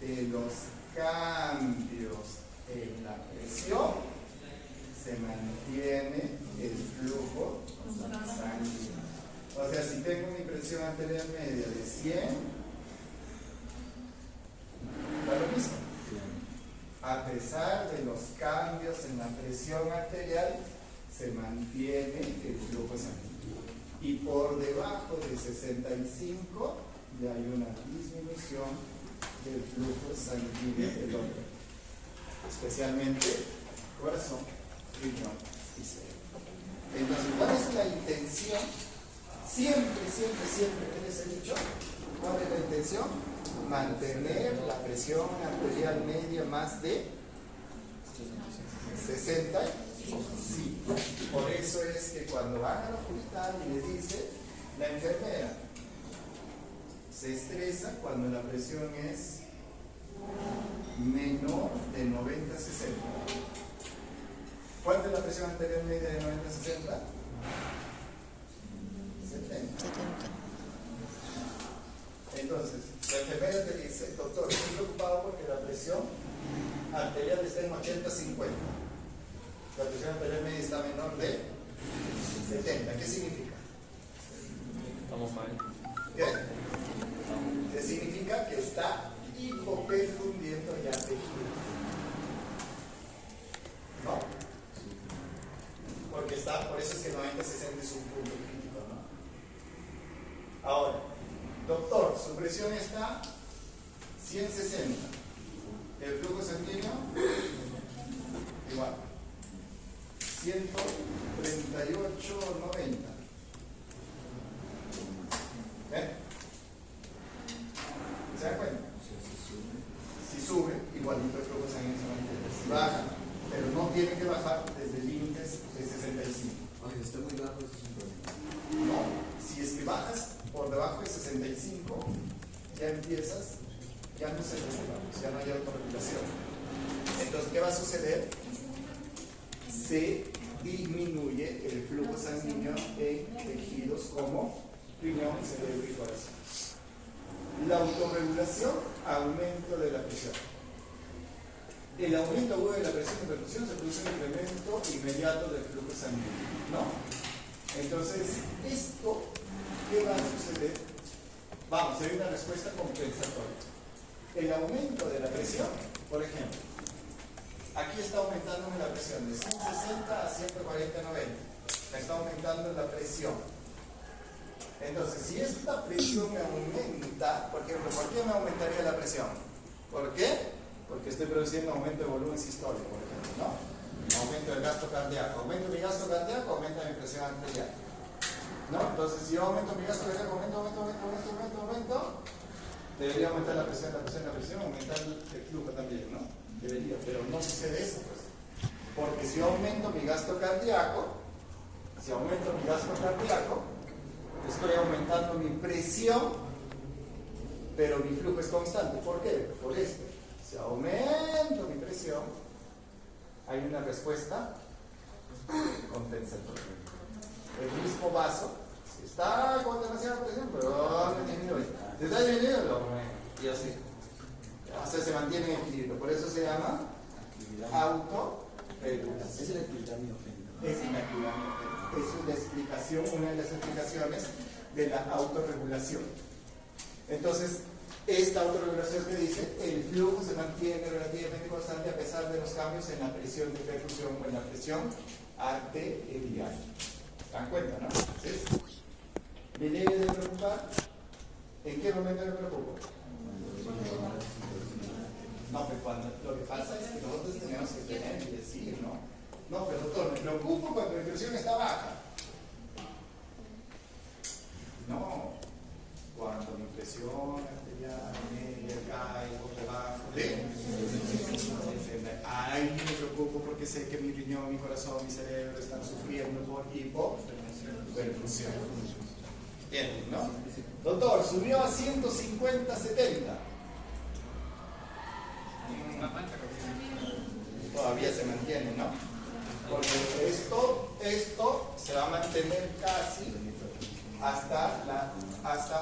de los cambios en la presión, se mantiene el flujo sanguíneo. O sea, si tengo mi presión arterial media de 100, da lo mismo. A pesar de los cambios en la presión arterial, se mantiene el flujo sanguíneo. Y por debajo de 65, ya hay una disminución del flujo sanguíneo del órgano, especialmente corazón, riñón y cerebro. Entonces, ¿cuál es la intención? Siempre, ¿qué les he dicho? ¿Cuál es la intención? mantener la presión arterial media más de 60. Sí. Por eso es que cuando van al hospital y les dice la enfermera, se estresa cuando la presión es menor de 90-60. ¿Cuánto es la presión arterial media de 90-60? 70. Entonces, la enfermera te dice, doctor, estoy preocupado porque la presión arterial está en 80-50. La presión arterial media está menor de 70. ¿Qué significa? Estamos mal. ¿Qué? ¿Qué significa? Que está hipoperfundiendo ya tejido. ¿No? Porque está, por eso es que 90-60 es un punto crítico, ¿no? Ahora, doctor, su presión está 160. El flujo sanguíneo igual 138-90. ¿Ven? ¿Se dan cuenta? Si sube, igualito el flujo sanguíneo se mantiene. Si baja, pero no tiene que bajar desde límites de 65. Ay, está muy bajo, eso es un problema. No, si es que bajas por debajo de 65, ya empiezas, ya no se regula, ya no hay autorregulación. Entonces, ¿qué va a suceder? Se disminuye el flujo sanguíneo en tejidos como riñón, cerebro y corazón. La autorregulación, aumento de la presión. El aumento agudo de la presión de perfusión se produce un incremento inmediato del flujo sanguíneo, ¿no? Entonces, ¿esto qué va a suceder? Vamos, hay una respuesta compensatoria. El aumento de la presión, por ejemplo, aquí está aumentando la presión de 160 a 140-90. Me está aumentando la presión. Entonces, si esta presión me aumenta, por ejemplo, ¿por qué me aumentaría la presión? ¿Por qué? Porque estoy produciendo aumento de volumen sistólico, por ejemplo, ¿no? Aumento del gasto cardíaco. Aumento mi gasto cardíaco, aumenta mi presión arterial. ¿No? Entonces, si yo aumento mi gasto cardíaco, aumento, debería aumentar la presión, aumentar el flujo también, ¿no? Debería, pero no sucede eso, pues. Porque si yo aumento mi gasto cardíaco, estoy aumentando mi presión, pero mi flujo es constante. ¿Por qué? Por esto. Si aumento mi presión, hay una respuesta compensatoria. El mismo vaso, si está con demasiada presión, pero disminuye. Si está disminuyendo, lo aumento. Y así. O sea, se mantiene en equilibrio. Por eso se llama autorregulación. Es el actividad miogénica. Es una actividad miogénica. Es una explicación, una de las explicaciones de la autorregulación. Entonces, esta autorregulación que dice, el flujo se mantiene relativamente constante a pesar de los cambios en la presión de perfusión o en la presión arterial. ¿Se dan cuenta, no? ¿Sí? ¿Me debe de preocupar? ¿En qué momento me preocupo? No, pero cuando lo que pasa es que nosotros tenemos que tener y decir, ¿no? No, pero doctor, me preocupo cuando mi presión está baja. No, cuando mi presión arterial media cae por debajo de... Ay, me preocupo porque sé que mi riñón, mi corazón, mi cerebro están sufriendo por hipoperfusión. ¿Entienden, no? Doctor, subió a 150-70. Todavía se mantiene, ¿no? Porque esto se va a mantener casi hasta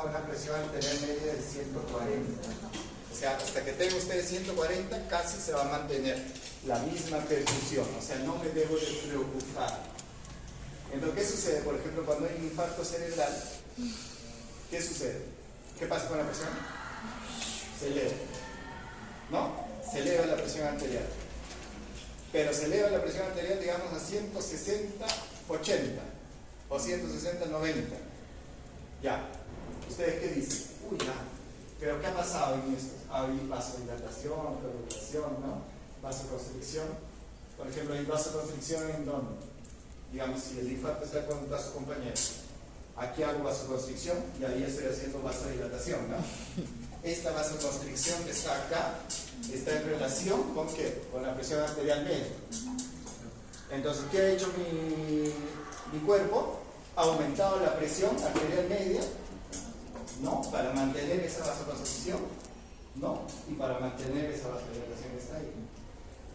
una presión arterial media de 140. O sea, hasta que tenga usted 140 casi se va a mantener la misma perfusión. O sea, no me debo de preocupar. Entonces, ¿qué sucede? Por ejemplo, cuando hay un infarto cerebral, ¿qué sucede? ¿Qué pasa con la presión? Se eleva, ¿no? Se eleva la presión arterial. Pero se eleva la presión arterial, digamos, a 160-80 o 160-90. Ya. ¿Ustedes qué dicen? Uy, ya. ¿Pero qué ha pasado en esto? Hay vasodilatación, coagulación, ¿no? Vasoconstricción. Por ejemplo, hay vasoconstricción en dónde? Digamos, si el infarto está con un vasocompañero. Aquí hago vasoconstricción y ahí estoy haciendo vasodilatación, ¿no? esta vasoconstricción que está acá está en relación con ¿qué? Con la presión arterial media. Entonces, ¿qué ha hecho mi cuerpo? ¿Ha aumentado la presión arterial media? No, para mantener esa vasoconstricción. No, y para mantener esa vasodilatación que está ahí.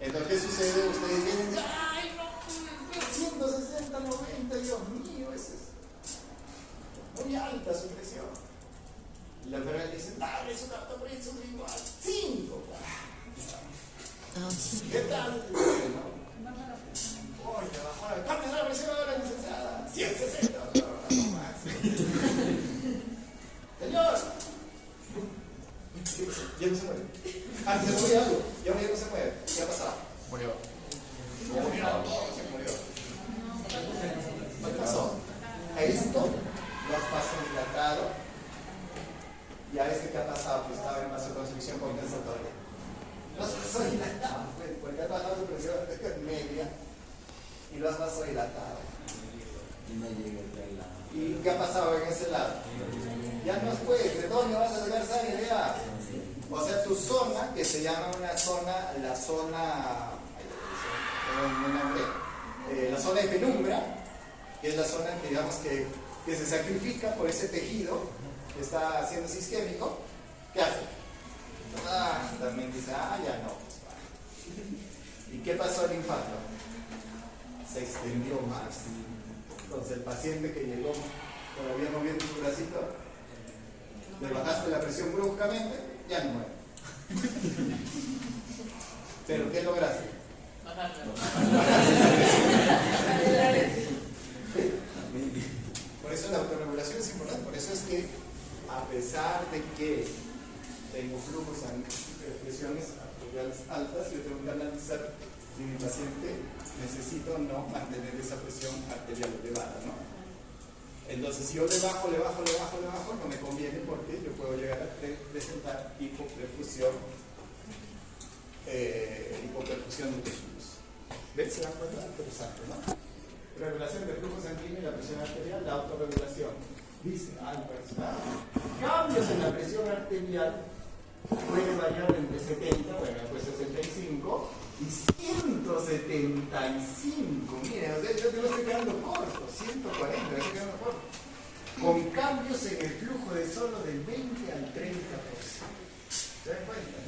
Entonces, ¿qué sucede? Ustedes vienen, ¡ay, no! 160, 90, Dios mío, eso es muy alta su presión. Y la enfermera dice, dale su presión igual, 5. ¿Qué tal? Oye, bajó, ¿cuánto es la presión ahora, licenciada? 160. No más. Señor. Ya no se mueve. Ah, se murió algo. Ya no se mueve. ¿Qué ha pasado? Murió. ¿Qué pasó? A esto lo has vasodilatado y a este que ha pasado, que estaba en vasoconstricción compensatoria. Lo has vasodilatado, porque has bajado su presión media y lo has vasodilatado. Y no llega el lado. ¿Y qué ha pasado en ese lado? Ya no puedes, ¿de dónde vas a sacar sangre? Ya. O sea, tu zona, que se llama una zona, la zona de penumbra, que es la zona que digamos que se sacrifica por ese tejido que está haciéndose isquémico, ¿qué hace? También dice, ya no. ¿Y qué pasó al infarto? Se extendió más. Entonces el paciente que llegó todavía moviendo su bracito, le bajaste la presión bruscamente, ya no muere. ¿Pero qué lograste? Por eso la autorregulación es importante. Por eso es que, a pesar de que tengo flujos de presiones arteriales altas, yo tengo que analizar si mi paciente necesita o no mantener esa presión arterial elevada, ¿no? Entonces, si yo le bajo, no me conviene porque yo puedo llegar a presentar hipoperfusión de tejidos. ¿Ven? ¿Se dan cuenta? Interesante, ¿no? Regulación de flujo sanguíneo y la presión arterial, la autorregulación. Dice, cambios en la presión arterial puede variar entre 70, bueno, pues 65 y 175. Miren, yo te lo estoy quedando corto, 140, me estoy quedando corto. Con cambios en el flujo de solo del 20 al 30%. ¿Se dan cuenta?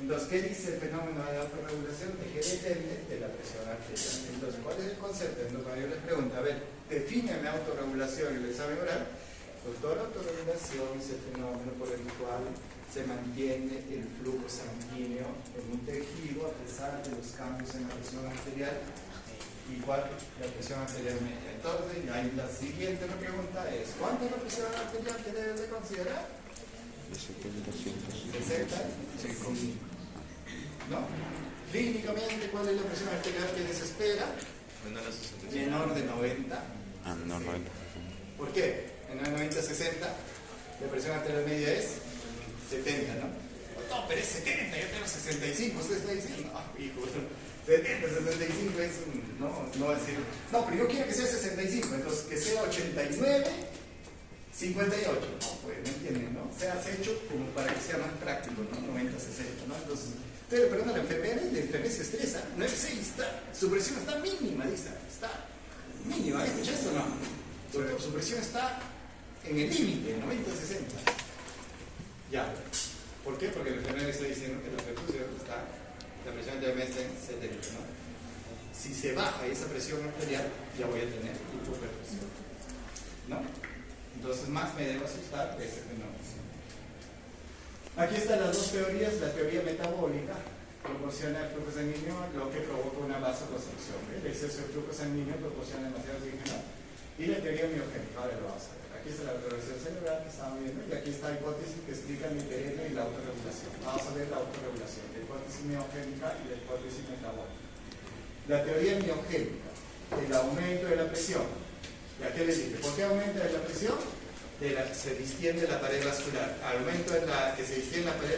Entonces, ¿qué dice el fenómeno de autorregulación? De que depende de la presión arterial. Entonces, ¿cuál es el concepto? Entonces, cuando yo les pregunto, a ver, defíneme autorregulación en el examen oral, pues toda la autorregulación es el fenómeno por el cual se mantiene el flujo sanguíneo en un tejido a pesar de los cambios en la presión arterial, igual la presión arterial media. Entonces, ahí la siguiente pregunta es, ¿cuánto es la presión arterial que debes de considerar? 60. ¿No? Clínicamente, ¿cuál es la presión arterial que desespera? Menor de 90. Menor de 90. ¿Por qué? Menor de 90 a 60. La presión arterial media es 70, ¿no? No, pero es 70, yo tengo 65. ¿Usted está diciendo? No, hijo, 70, 65 es un. No va a decir. No, pero yo quiero que sea 65, entonces que sea 89. 58, no, pues, ¿me entienden? ¿No? Se hace hecho como para que sea más práctico, ¿no? 90, 60, ¿no? Entonces, usted le pregunta a la enfermera y la enfermera se estresa. 96 está, su presión está mínima, dice, está mínima, ¿escucha eso o no? Su presión está en el límite, 90, 60. Ya. ¿Por qué? Porque la enfermera está diciendo que la presión arterial está en 70, ¿no? Si se baja esa presión arterial, ya voy a tener hipoperfusión, ¿no? Entonces más me debo asustar de ese fenómeno. Aquí están las dos teorías. La teoría metabólica proporciona el flujo sanguíneo, lo que provoca una vasoconstricción. El exceso de flujo sanguíneo proporciona demasiado oxígeno. Y la teoría miogénica, ahora lo vamos a ver. Aquí está la autorregulación cerebral que estamos viendo y aquí está la hipótesis que explica el IPN y la autorregulación. Vamos a ver la autorregulación, la hipótesis miogénica y la hipótesis metabólica. La teoría miogénica, el aumento de la presión. ¿Y a qué le dije? ¿Por qué aumenta la presión? Se distiende la pared vascular. Al aumento de que se distiende la pared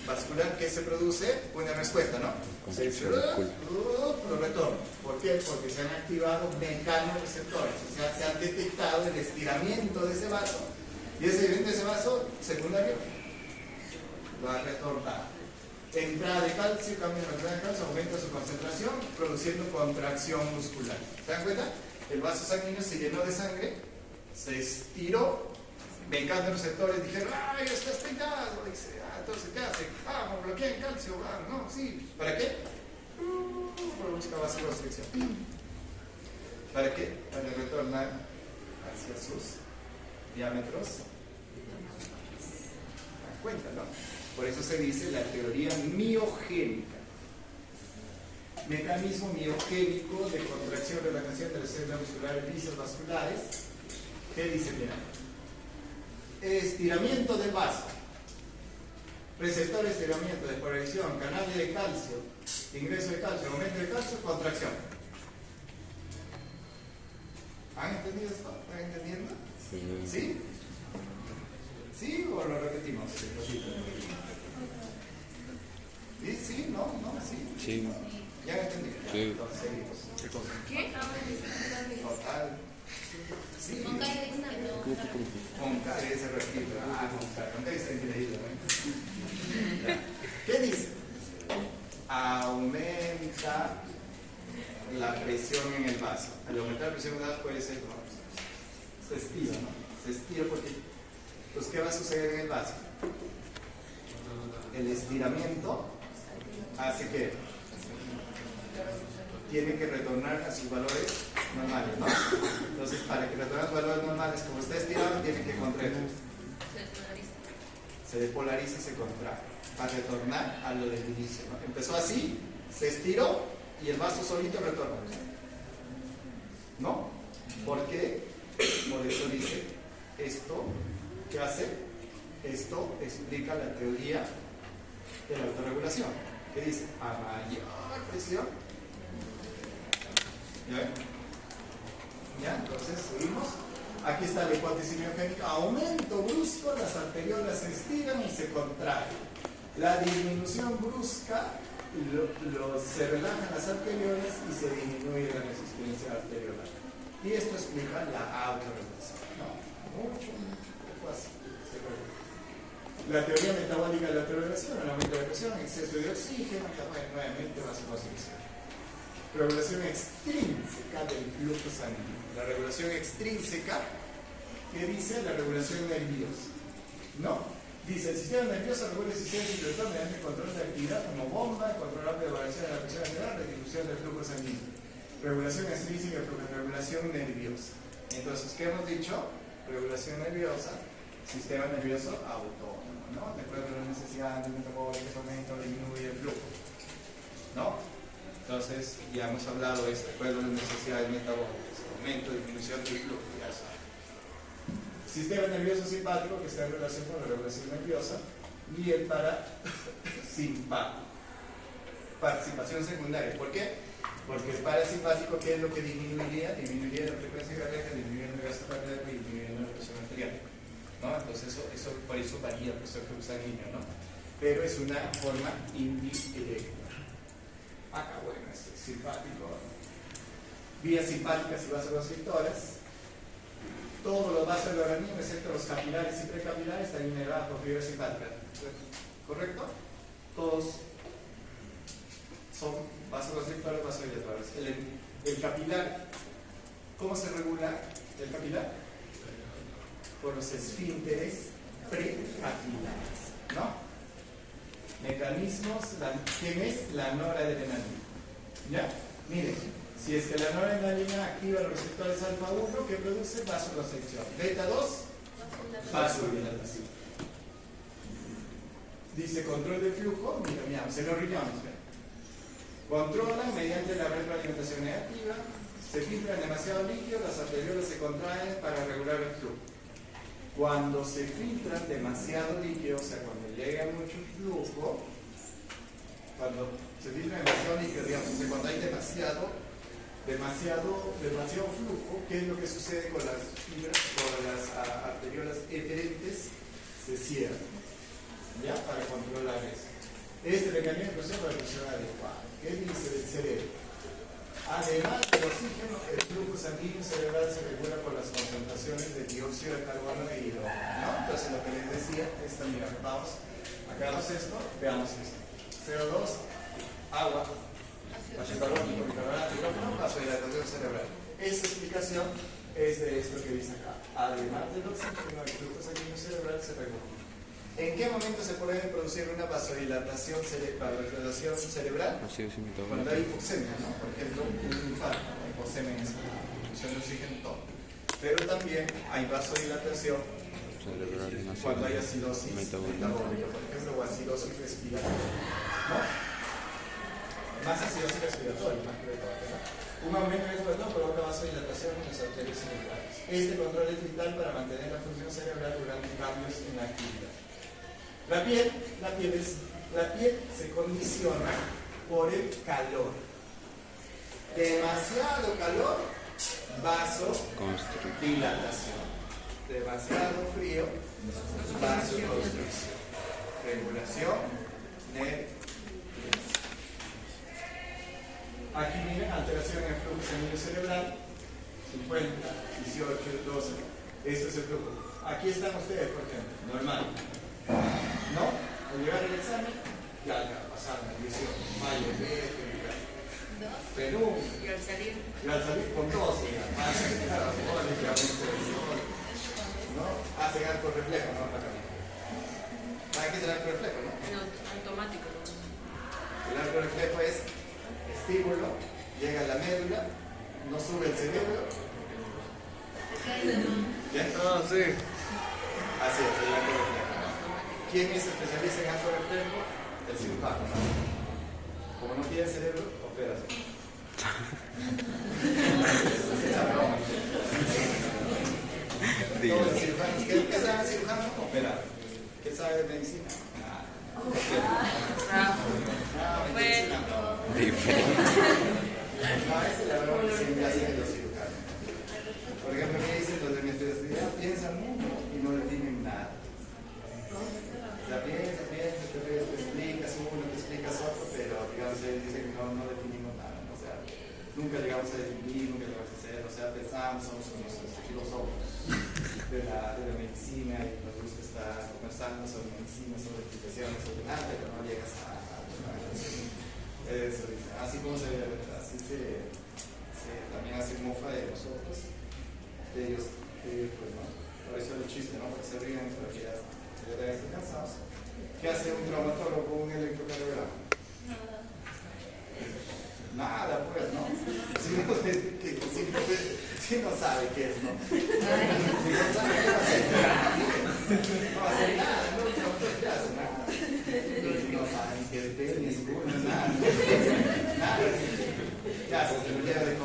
vascular, ¿qué se produce? Una respuesta, ¿no? Se dice, retorno. ¿Por qué? Porque se han activado mecanorreceptores. O sea, se ha detectado el estiramiento de ese vaso. Y ese evento de ese vaso secundario va a retornar. Entrada de calcio, cambio de entrada de calcio, aumenta su concentración, produciendo contracción muscular. ¿Se dan cuenta? El vaso sanguíneo se llenó de sangre, se estiró, brincando los receptores, dijeron, ¡ay, está estirado! Dice, entonces, ¿qué hace? Vamos, bloqueen calcio, no, sí. ¿Para qué? Produzca vasoconstricción. ¿Para qué? Para retornar hacia sus diámetros. ¿Dan cuenta, no? Por eso se dice la teoría miogénica. Mecanismo miogénico de contracción, relajación de las células musculares lisas vasculares. ¿Qué dice? Mira. Estiramiento del vaso. Receptor de estiramiento, de polarización, canal de calcio, ingreso de calcio, aumento de calcio, contracción. ¿Han entendido esto? ¿Están entendiendo? ¿Sí? ¿Sí o lo repetimos? ¿Sí? ¿Sí? ¿No? ¿No? ¿Sí? Sí. ¿Ya entendí? Sí. Entonces seguimos. ¿Qué? Total. Sí. Con calle de Ignacio. Con calle se repite. Con calle está increíble, ¿no? ¿Qué dice? Aumenta la presión en el vaso. Al aumentar la presión en el vaso puede ser, ¿no? Se estira, ¿no? Se estira porque, pues, ¿qué va a suceder en el vaso? El estiramiento hace que tiene que retornar a sus valores normales, ¿no? Entonces, para que retorne a los valores normales, como está estirado, tiene que contraer. Se depolariza y se contrae para retornar a lo del inicio, ¿no? Empezó así, se estiró y el vaso solito retorna, ¿no? ¿Por qué? Por eso dice esto. ¿Qué hace? Esto explica la teoría de la autorregulación. ¿Qué dice? A mayor presión. ¿Ya ven? ¿Ya? Entonces seguimos. Aquí está la hipótesis miogénica. Aumento brusco, las arteriolas se estiran y se contraen. La disminución brusca, se relajan las arteriolas y se disminuye la resistencia arteriolar. Y esto explica la autorregulación. ¿No? Mucho, poco así. La teoría metabólica de la autorregulación, el aumento de presión, exceso de oxígeno, nuevamente vasoconstricción. Regulación extrínseca del flujo sanguíneo. La regulación extrínseca, ¿qué dice? La regulación nerviosa. No, dice el sistema nervioso regula el sistema circulatorio mediante control de actividad como bomba, control de variación de la presión arterial, distribución del flujo sanguíneo. Regulación extrínseca, regulación nerviosa. Entonces, ¿qué hemos dicho? Regulación nerviosa, sistema nervioso autónomo, ¿no? De acuerdo a las necesidades metabólicas, aumenta o disminuye el flujo, ¿no? Entonces, ya hemos hablado de esto, de acuerdo a las necesidades metabólicas, aumento, disminución del flujo, ya saben. Sistema nervioso simpático, que está en relación con la regulación nerviosa, y el parasimpático. Participación secundaria. ¿Por qué? Porque el parasimpático, ¿qué es lo que disminuiría? Disminuiría la frecuencia cardíaca, disminuiría el gasto cardíaco y disminuiría la presión arterial, ¿no? Entonces, por eso varía el flujo sanguíneo, ¿no? Pero es una forma indirecta. Acá, bueno, este es simpático. Vías simpáticas y vasoconstrictoras. Todos los vasos del organismo, excepto los capilares y precapilares, están innervados por fibras simpáticas. ¿Correcto? Todos son vasoconstrictores, vasodilatadores. El capilar, ¿cómo se regula el capilar? Por los esfínteres precapilares, ¿no? Mecanismos, ¿quién es? La noradrenalina. ¿Ya? Miren, si es que la noradrenalina activa los receptores alfa 1, ¿qué produce? Vasoconstricción. Beta 2, vasodilatación. Dice control de flujo, mira, en los riñones. Controlan mediante la retroalimentación negativa, se filtran demasiado líquido, las arteriolas se contraen para regular el flujo. Cuando se filtran demasiado líquido, o sea, cuando llega mucho flujo, cuando se filtra demasiado líquido, digamos, o sea, cuando hay demasiado flujo, ¿qué es lo que sucede con las fibras, con las arteriolas eferentes? Se cierran, ¿ya? Para controlar eso. Este mecanismo de presión para presión adecuada. ¿Qué dice del cerebro? Además del oxígeno, el flujo sanguíneo cerebral se regula por las concentraciones de dióxido de carbono e hidrógeno, ¿no? Entonces, lo que les decía es también, vamos Hagamos esto, veamos esto. CO2, agua, ácido carbónico, bicarbonato, hidrógeno, vasodilatación cerebral. Esta explicación es de esto que dice acá. Además del oxígeno, el flujo sanguíneo cerebral se regula. ¿En qué momento se puede producir una vasodilatación cerebral? Cuando hay hipoxemia, ¿no? Por ejemplo, un infarto, hipoxemia en esa producción de oxígeno, todo. Pero también hay vasodilatación cuando hay acidosis metabólica, por ejemplo, o acidosis respiratoria, ¿no? Más acidosis respiratoria, más que de todo, ¿no? Un aumento de esto provoca vasodilatación en las arterias cerebrales. Este control es vital para mantener la función cerebral durante cambios en la actividad. La piel se condiciona por el calor. Demasiado calor, vasodilatación. Demasiado frío, vasoconstricción. Regulación nerviosa. Aquí miren, alteración en el flujo sanguíneo cerebral, 50, 18, 12. Esto es el flujo. Aquí están ustedes, por ejemplo, normal. ¿No? Al llegar al examen, ya pasaron la visión. Mayo, Perú. Y al salir. Y al salir con 12, ya. ¿No? Hacen arco reflejo, ¿no? ¿Para qué es el arco reflejo, no? No, automático. El arco reflejo es estímulo, llega a la médula, no sube el cerebro. ¿Ya? Ah, sí. Así es, el arco reflejo. ¿Quién es especialista en arco reflejo? El cirujano, ¿no? Como no tiene cerebro, opera. Esa broma. Todos los cirujanos, ¿qué sabe el cirujano? Operar. ¿Qué sabe de medicina? Nada. Medicina no. No, esa es la broma que siempre hacen los cirujanos. Por ejemplo, ¿qué dicen los de mi universidad? Piensan mucho y no definen nada. O sea, piensa, te explicas uno, te explicas otro, pero digamos, ellos dicen que no definimos nada. O sea, nunca llegamos a definir, nunca llegamos a hacer, o sea, pensamos, somos unos filósofos de la medicina y nos gusta estar conversando sobre medicina, sobre explicaciones, sobre nada, pero no llegas a eso, dice. Así como también hacen mofa de nosotros, de ellos, pues no, por eso el chiste, ¿no? Porque se ríen, pero que ya deben estar cansados. ¿Qué hace un traumatólogo con un electrocardiograma? Nada, pues, ¿no? Si no sabe qué es, ¿no? Si no sabe qué va a hacer, no va a hacer nada, no hace nada. No saben qué es ninguno, nada. Nada. Ya se lo lleva de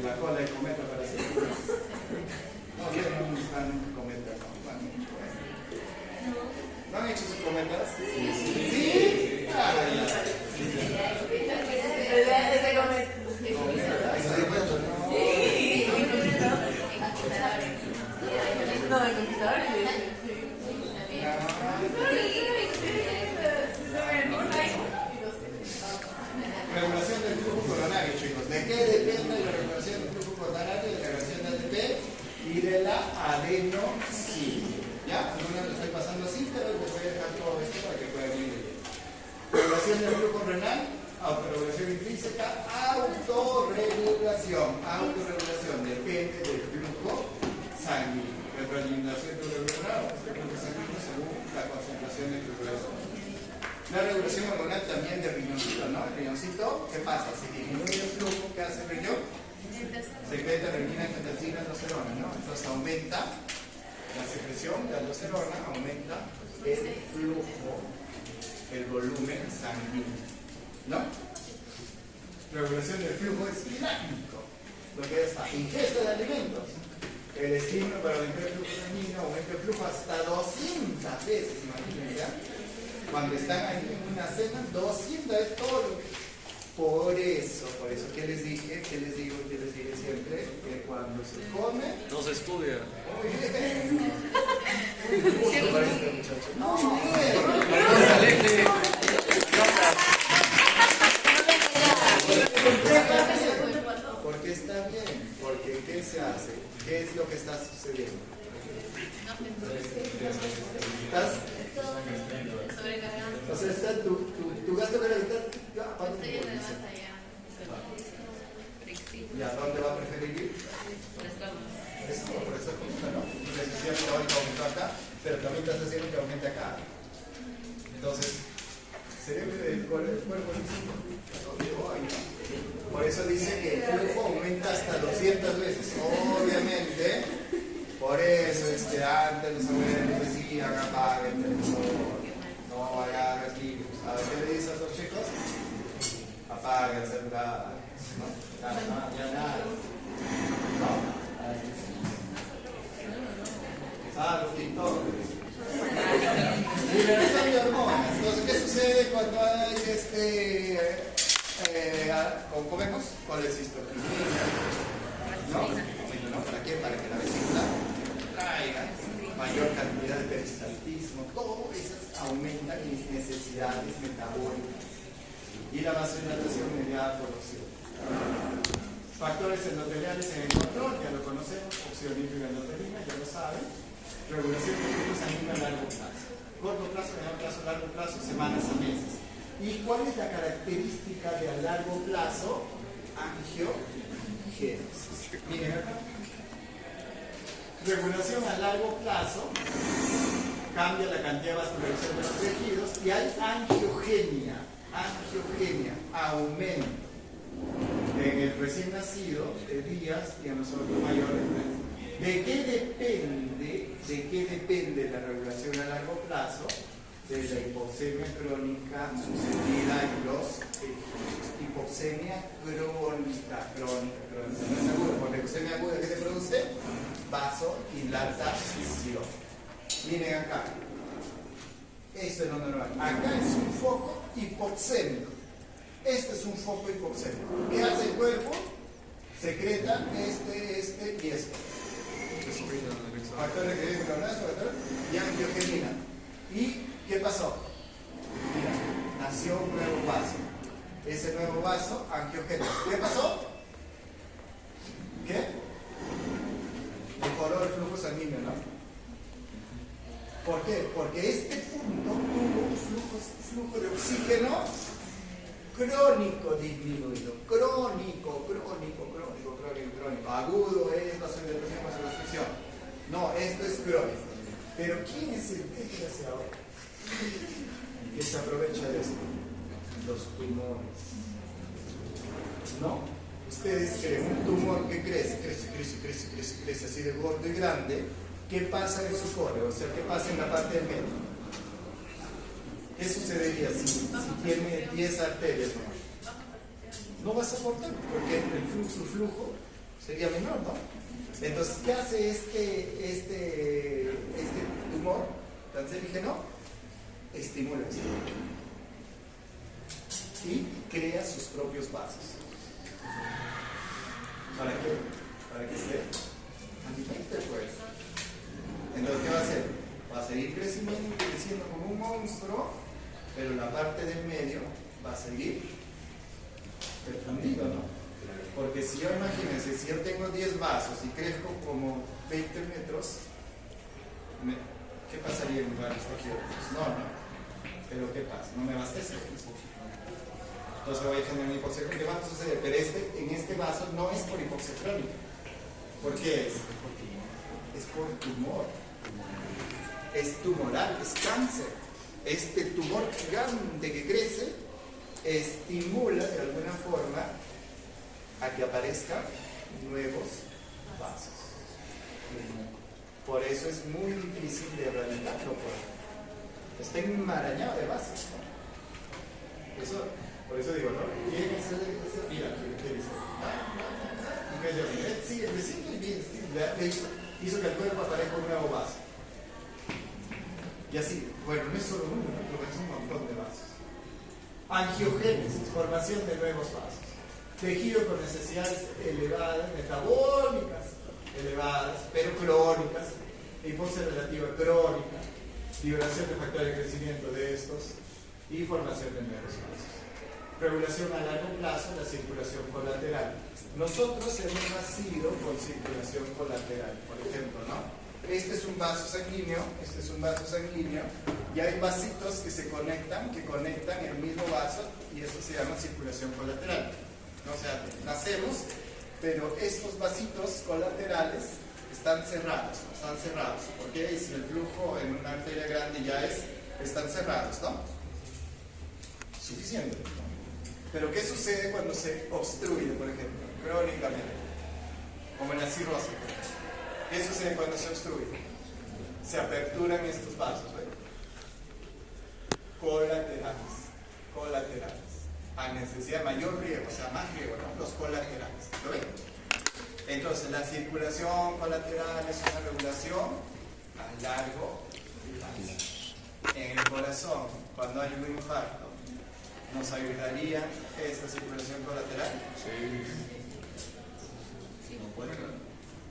la cola del cometa para hacer. No, vieron un cometa, ¿no? ¿No han hecho sus cometas? Sí. Claro, No, el conquistador regulación del flujo coronario, chicos. ¿De qué depende la regulación del flujo coronario? De la reacción de ATP y de la adenosina. ¿Ya? No lo estoy pasando así, pero les voy a dejar todo esto para que puedan ir leyendo. Regulación del flujo renal, autorregulación intrínseca, autorregulación. Autorregulación depende del flujo sanguíneo. Retroalimentación neuronal, este flujo sanguíneo según la concentración de glucosa. La regulación hormonal también del riñoncito, ¿no? El riñoncito, ¿qué pasa? Si disminuye el flujo, ¿qué hace el riñón? Secreta renina, angiotensina, aldosterona, ¿no? Entonces aumenta la secreción de aldosterona, aumenta el flujo, el volumen sanguíneo, ¿no? Regulación del flujo espirámico, lo que es la ingesta de alimentos. El estímulo para aumentar el flujo sanguíneo aumenta el flujo hasta 200 veces, imagínense, ¿ya? Cuando están ahí en una cena, 200 es todo lo que... Por eso, ¿qué les dije? ¿Qué les digo? ¿Qué les dije siempre? Que cuando se come... No se estudia. Muy bien. Justo para este muchacho. Muy bien. Porque está bien. Porque ¿qué se hace? ¿Qué es lo que está sucediendo? ¿Estás? sobrecargando. Por eso dice que el flujo aumenta hasta 200 veces. Obviamente, por eso antes los abuelos decían apaga el televisor, no agarras libros. A ver, ¿qué le dices a los chicos? Apaga el celular. ¿No? Ya nada. ¿No? Los TikTok. Liberación de hormonas. Entonces, ¿qué sucede cuando hay ¿cómo comemos? Colecistoquinina, ¿no? ¿No? ¿Para qué? Para que la vesícula traiga mayor cantidad de peristaltismo. Todo eso aumenta mis necesidades metabólicas. Y la vasodilatación mediada por oxígeno. Factores endoteliales en el control, ya lo conocemos, oxidolímpica endotelina, ya lo saben. Regulación de flujo sanguíneo a largo plazo. Corto plazo, mediano plazo, largo plazo, semanas a meses. ¿Y cuál es la característica de a largo plazo? Angiogénesis. Miren acá. Regulación a largo plazo cambia la cantidad de vascularización de los tejidos y hay angiogenia, aumento en el recién nacido de días y en los adultos mayores. ¿De qué depende la regulación a largo plazo? De la hipoxemia crónica sucedida en los tejidos. Hipoxemia crónica. No es aguda, porque la hipoxemia aguda, ¿qué se produce? Vasodilatación. Miren acá. Esto es lo normal. Acá es un foco hipoxémico. Este es un foco hipoxémico. ¿Qué hace el cuerpo? Secreta este y este. Factores que vienen con eso, y angiogenina. ¿Y qué pasó? Mira, nació un nuevo vaso. Ese nuevo vaso, angiogénesis. ¿Qué pasó? ¿Qué? Mejoró el flujo sanguíneo, ¿no? ¿Por qué? Porque este punto tuvo un flujo de oxígeno crónico disminuido. Crónico. Agudo es vasodilatación, vasoconstricción. No, esto es crónico. Pero ¿quién es el desgraciado que se aprovecha de esto? Los tumores. ¿No? Ustedes creen, un tumor que crece así de gordo y grande, ¿qué pasa en su core? O sea, ¿qué pasa en la parte del medio? ¿Qué sucedería si tiene 10 arterias? No va a soportar, porque su flujo sería menor, ¿no? Entonces, ¿qué hace este tumor cancerígeno? Estimula y crea sus propios vasos. ¿Para qué? Para que se alimente, pues. Entonces, ¿qué va a hacer? Va a seguir creciendo como un monstruo, pero la parte del medio va a seguir perfundido, ¿no? Porque si yo, imagínense, si yo tengo 10 vasos y crezco como 20 metros, ¿qué pasaría en lugar de estos kilómetros? No. Pero ¿qué pasa? No me abastece. Entonces voy a generar una hipoxia crónica. ¿Qué va a suceder? Pero en este vaso no es por hipoxia crónica. ¿Por qué es? Es por tumor. Es tumoral, es cáncer. Este tumor gigante que crece estimula de alguna forma a que aparezcan nuevos vasos. Por eso es muy difícil de erradicarlo. Está enmarañado de vasos, ¿no? Por eso digo, ¿no? ¿Quién es ese? Mira, ¿qué dice? Sí, el vecino hizo que el cuerpo aparezca un nuevo vaso. Y así, bueno, no es solo uno, ¿no? Es un montón de vasos. Angiogénesis, formación de nuevos vasos. Tejido con necesidades elevadas, metabólicas elevadas, pero crónicas, hipoxia relativa crónica, liberación de factores de crecimiento de estos y formación de nuevos vasos. Regulación a largo plazo, la circulación colateral. Nosotros hemos nacido con circulación colateral, por ejemplo, ¿no? Este es un vaso sanguíneo, y hay vasitos que conectan el mismo vaso, y eso se llama circulación colateral. O sea, nacemos, pero estos vasitos colaterales están cerrados. Porque si el flujo en una arteria grande ya están cerrados, ¿no? Suficiente. Pero ¿qué sucede cuando se obstruye, por ejemplo, crónicamente? Como en la cirrosis. ¿Qué sucede cuando se obstruye? Se aperturan estos vasos, ¿ven? Colaterales. A necesidad de mayor riego, o sea, más riego, ¿no? Los colaterales. ¿Lo ven? Entonces, la circulación colateral es una regulación a largo plazo. En el corazón, cuando hay un infarto, ¿nos ayudaría esta circulación colateral?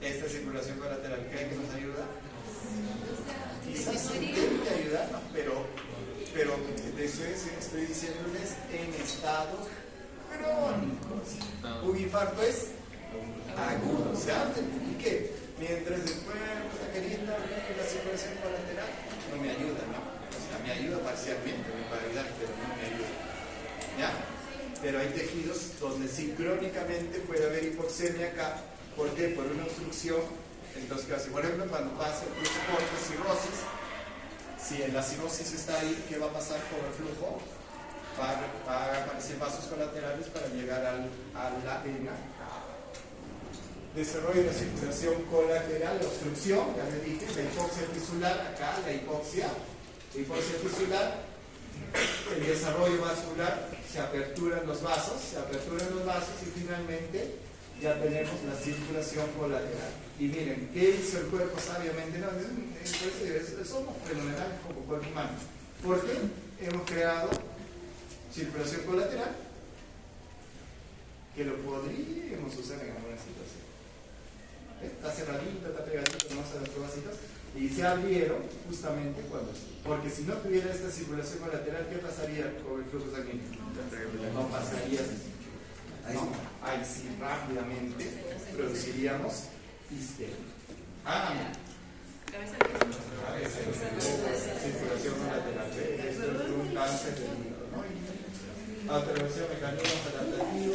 Esta circulación colateral, ¿qué nos ayuda? Quizás intente ayudarnos, pero estoy diciéndoles en estados crónicos. Un infarto es agudo, o sea, ¿y qué? Mientras el cuerpo está queriendo abrir la circulación colateral, no me ayuda, ¿no? O sea, me ayuda parcialmente, me puede ayudar, pero no me ayuda. ¿Ya? Pero hay tejidos donde sí crónicamente puede haber hipoxemia acá. ¿Por qué? Por una obstrucción. Entonces, ¿qué hace? Por ejemplo, cuando pasa el flujo por cirrosis, si en la cirrosis está ahí, ¿qué va a pasar con el flujo? Va a aparecer vasos colaterales para llegar a la vena. Desarrollo de la circulación colateral, la obstrucción, ya le dije, la hipoxia tisular, acá la hipoxia tisular, el desarrollo vascular, se aperturan los vasos y finalmente ya tenemos la circulación colateral. Y miren, ¿qué hizo el cuerpo sabiamente? No, somos fenomenales como cuerpo humano. ¿Por qué hemos creado circulación colateral? Que lo podríamos usar en alguna situación. Está cerradito, está pegadito, no se las vasitos, y se abrieron justamente cuando. Porque si no tuviera esta circulación colateral, ¿qué pasaría con el flujo sanguíneo? No pasaría así. ¿No? Ahí sí rápidamente produciríamos histeria. Circulación colateral. Esto es un cáncer del hígado, ¿no? Alteración de mecanismos adaptativos.